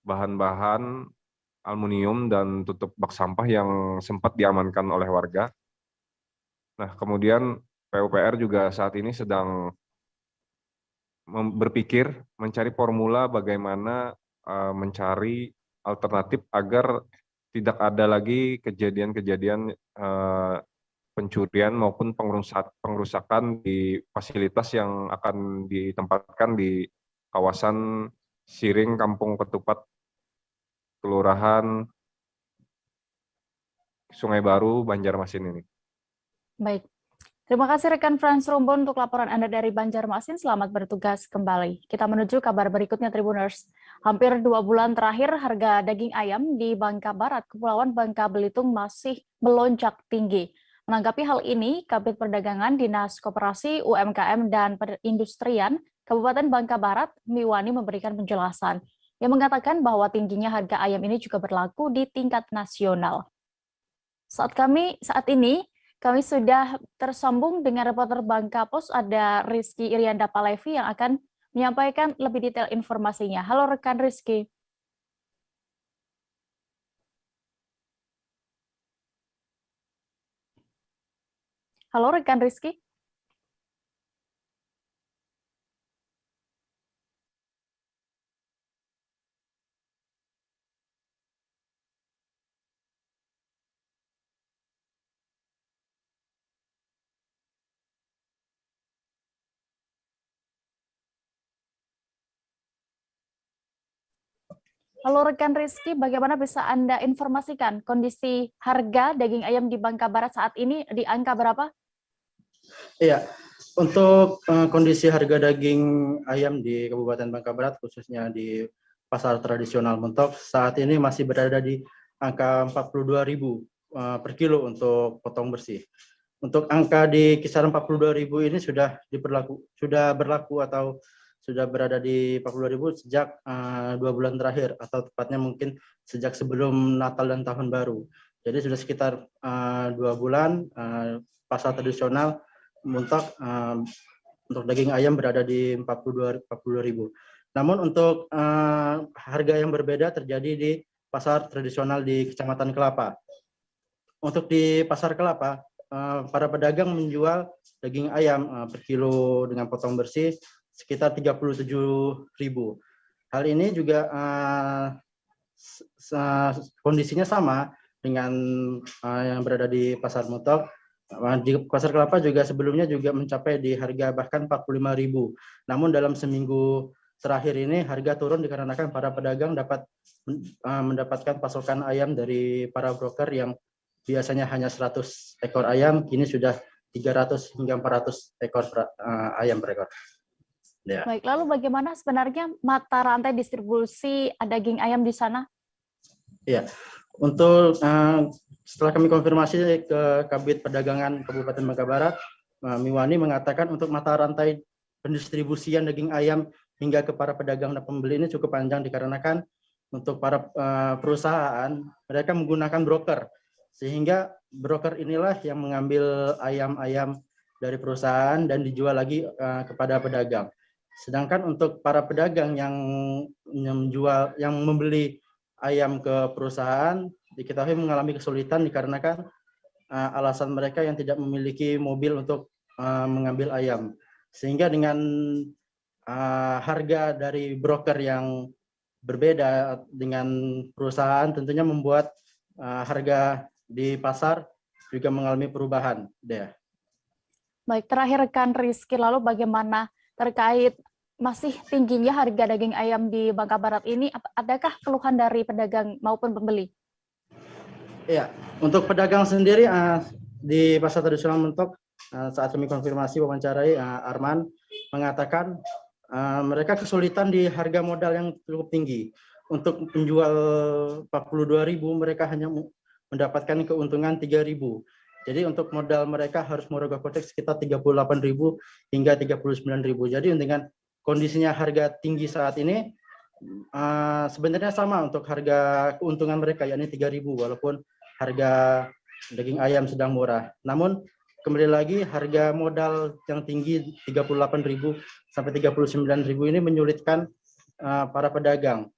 bahan-bahan aluminium dan tutup bak sampah yang sempat diamankan oleh warga. Nah, kemudian PUPR juga saat ini sedang berpikir mencari formula bagaimana mencari alternatif agar tidak ada lagi kejadian-kejadian pencurian maupun pengrusakan di fasilitas yang akan ditempatkan di kawasan Siring, Kampung Ketupat, Kelurahan Sungai Baru, Banjarmasin ini. Baik, terima kasih rekan Frans Rombon untuk laporan Anda dari Banjarmasin. Selamat bertugas kembali. Kita menuju kabar berikutnya, Tribuners. Hampir 2 bulan terakhir, harga daging ayam di Bangka Barat, Kepulauan Bangka Belitung masih melonjak tinggi. Menanggapi hal ini, Kabid Perdagangan Dinas Koperasi, UMKM, dan Perindustrian Kabupaten Bangka Barat, Miwani, memberikan penjelasan yang mengatakan bahwa tingginya harga ayam ini juga berlaku di tingkat nasional. Saat ini, kami sudah tersambung dengan reporter Bangka Pos, ada Rizky Irianda Palevi yang akan menyampaikan lebih detail informasinya. Halo rekan Rizky. Halo rekan Rizky. Halo rekan Rizky, bagaimana bisa Anda informasikan kondisi harga daging ayam di Bangka Barat saat ini di angka berapa? Iya, untuk kondisi harga daging ayam di Kabupaten Bangka Barat, khususnya di pasar tradisional Mentok, saat ini masih berada di angka 42.000 per kilo untuk potong bersih. Untuk angka di kisaran 42.000 ini sudah berlaku atau sudah berada di 42.000 sejak 2 bulan terakhir, atau tepatnya mungkin sejak sebelum Natal dan Tahun Baru. Jadi sudah sekitar 2 bulan pasar tradisional Muntok untuk daging ayam berada di 42.000. Namun untuk harga yang berbeda terjadi di pasar tradisional di Kecamatan Kelapa. Untuk di pasar Kelapa, para pedagang menjual daging ayam per kilo dengan potong bersih sekitar 37.000. Hal ini juga kondisinya sama dengan yang berada di pasar Muntok. Di pasar Kelapa juga sebelumnya juga mencapai di harga bahkan 45.000. Namun dalam seminggu terakhir ini harga turun dikarenakan para pedagang dapat mendapatkan pasokan ayam dari para broker yang biasanya hanya 100 ekor ayam, kini sudah 300 hingga 400 ekor ayam per ekor. Ya. Baik, lalu bagaimana sebenarnya mata rantai distribusi daging ayam di sana? Ya, untuk setelah kami konfirmasi ke Kabid Perdagangan Kabupaten Bangka Barat, Miwani mengatakan untuk mata rantai pendistribusian daging ayam hingga ke para pedagang dan pembeli ini cukup panjang dikarenakan untuk para perusahaan mereka menggunakan broker, sehingga broker inilah yang mengambil ayam-ayam dari perusahaan dan dijual lagi kepada pedagang. Sedangkan untuk para pedagang yang membeli ayam ke perusahaan diketahui mengalami kesulitan dikarenakan alasan mereka yang tidak memiliki mobil untuk mengambil ayam, sehingga dengan harga dari broker yang berbeda dengan perusahaan tentunya membuat harga di pasar juga mengalami perubahan. Dea. Baik, terakhir rekan Rizky, lalu bagaimana terkait masih tingginya harga daging ayam di Bangka Barat ini, adakah keluhan dari pedagang maupun pembeli? Ya, untuk pedagang sendiri di pasar tradisional Mentok, saat kami konfirmasi wawancarai, Arman mengatakan mereka kesulitan di harga modal yang cukup tinggi. Untuk menjual 42.000 mereka hanya mendapatkan keuntungan 3.000. Jadi untuk modal mereka harus merogoh kocek sekitar 38.000 hingga 39.000. Jadi dengan kondisinya harga tinggi saat ini, sebenarnya sama untuk harga keuntungan mereka, yakni 3.000, walaupun harga daging ayam sedang murah. Namun kembali lagi harga modal yang tinggi 38.000 sampai 39.000 ini menyulitkan para pedagang.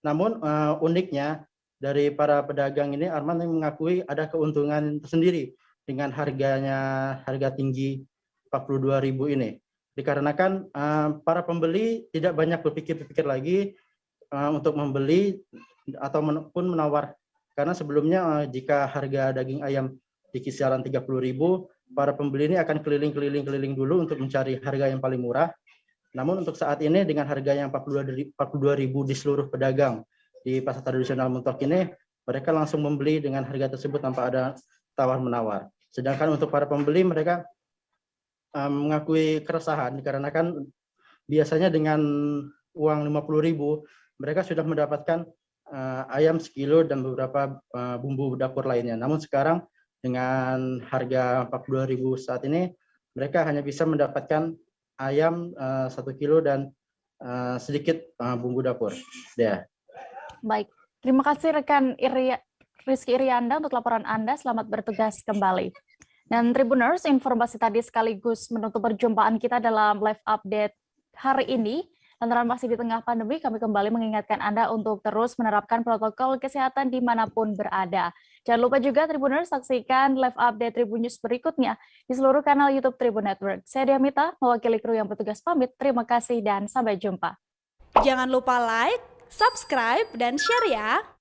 Namun uniknya dari para pedagang ini, Arman mengakui ada keuntungan tersendiri dengan harga tinggi 42.000 ini. Dikarenakan para pembeli tidak banyak berpikir-pikir lagi untuk membeli ataupun menawar. Karena sebelumnya jika harga daging ayam di kisaran 30.000, para pembeli ini akan keliling dulu untuk mencari harga yang paling murah. Namun untuk saat ini dengan harga yang 42.000 di seluruh pedagang di pasar tradisional Muntok ini, mereka langsung membeli dengan harga tersebut tanpa ada tawar-menawar. Sedangkan untuk para pembeli, mereka mengakui keresahan dikarenakan biasanya dengan uang 50.000 mereka sudah mendapatkan ayam sekilo dan beberapa bumbu dapur lainnya. Namun sekarang dengan harga 42.000 saat ini, mereka hanya bisa mendapatkan ayam 1 kilo dan sedikit bumbu dapur. Baik, terima kasih rekan Rizky Irianda untuk laporan Anda. Selamat bertugas kembali. Dan Tribuners, informasi tadi sekaligus menutup perjumpaan kita dalam live update hari ini. Lantaran masih di tengah pandemi, kami kembali mengingatkan Anda untuk terus menerapkan protokol kesehatan dimanapun berada. Jangan lupa juga Tribuners saksikan live update Tribun News berikutnya di seluruh kanal YouTube Tribun Network. Saya Diamita, mewakili kru yang bertugas pamit. Terima kasih dan sampai jumpa. Jangan lupa like, subscribe, dan share ya!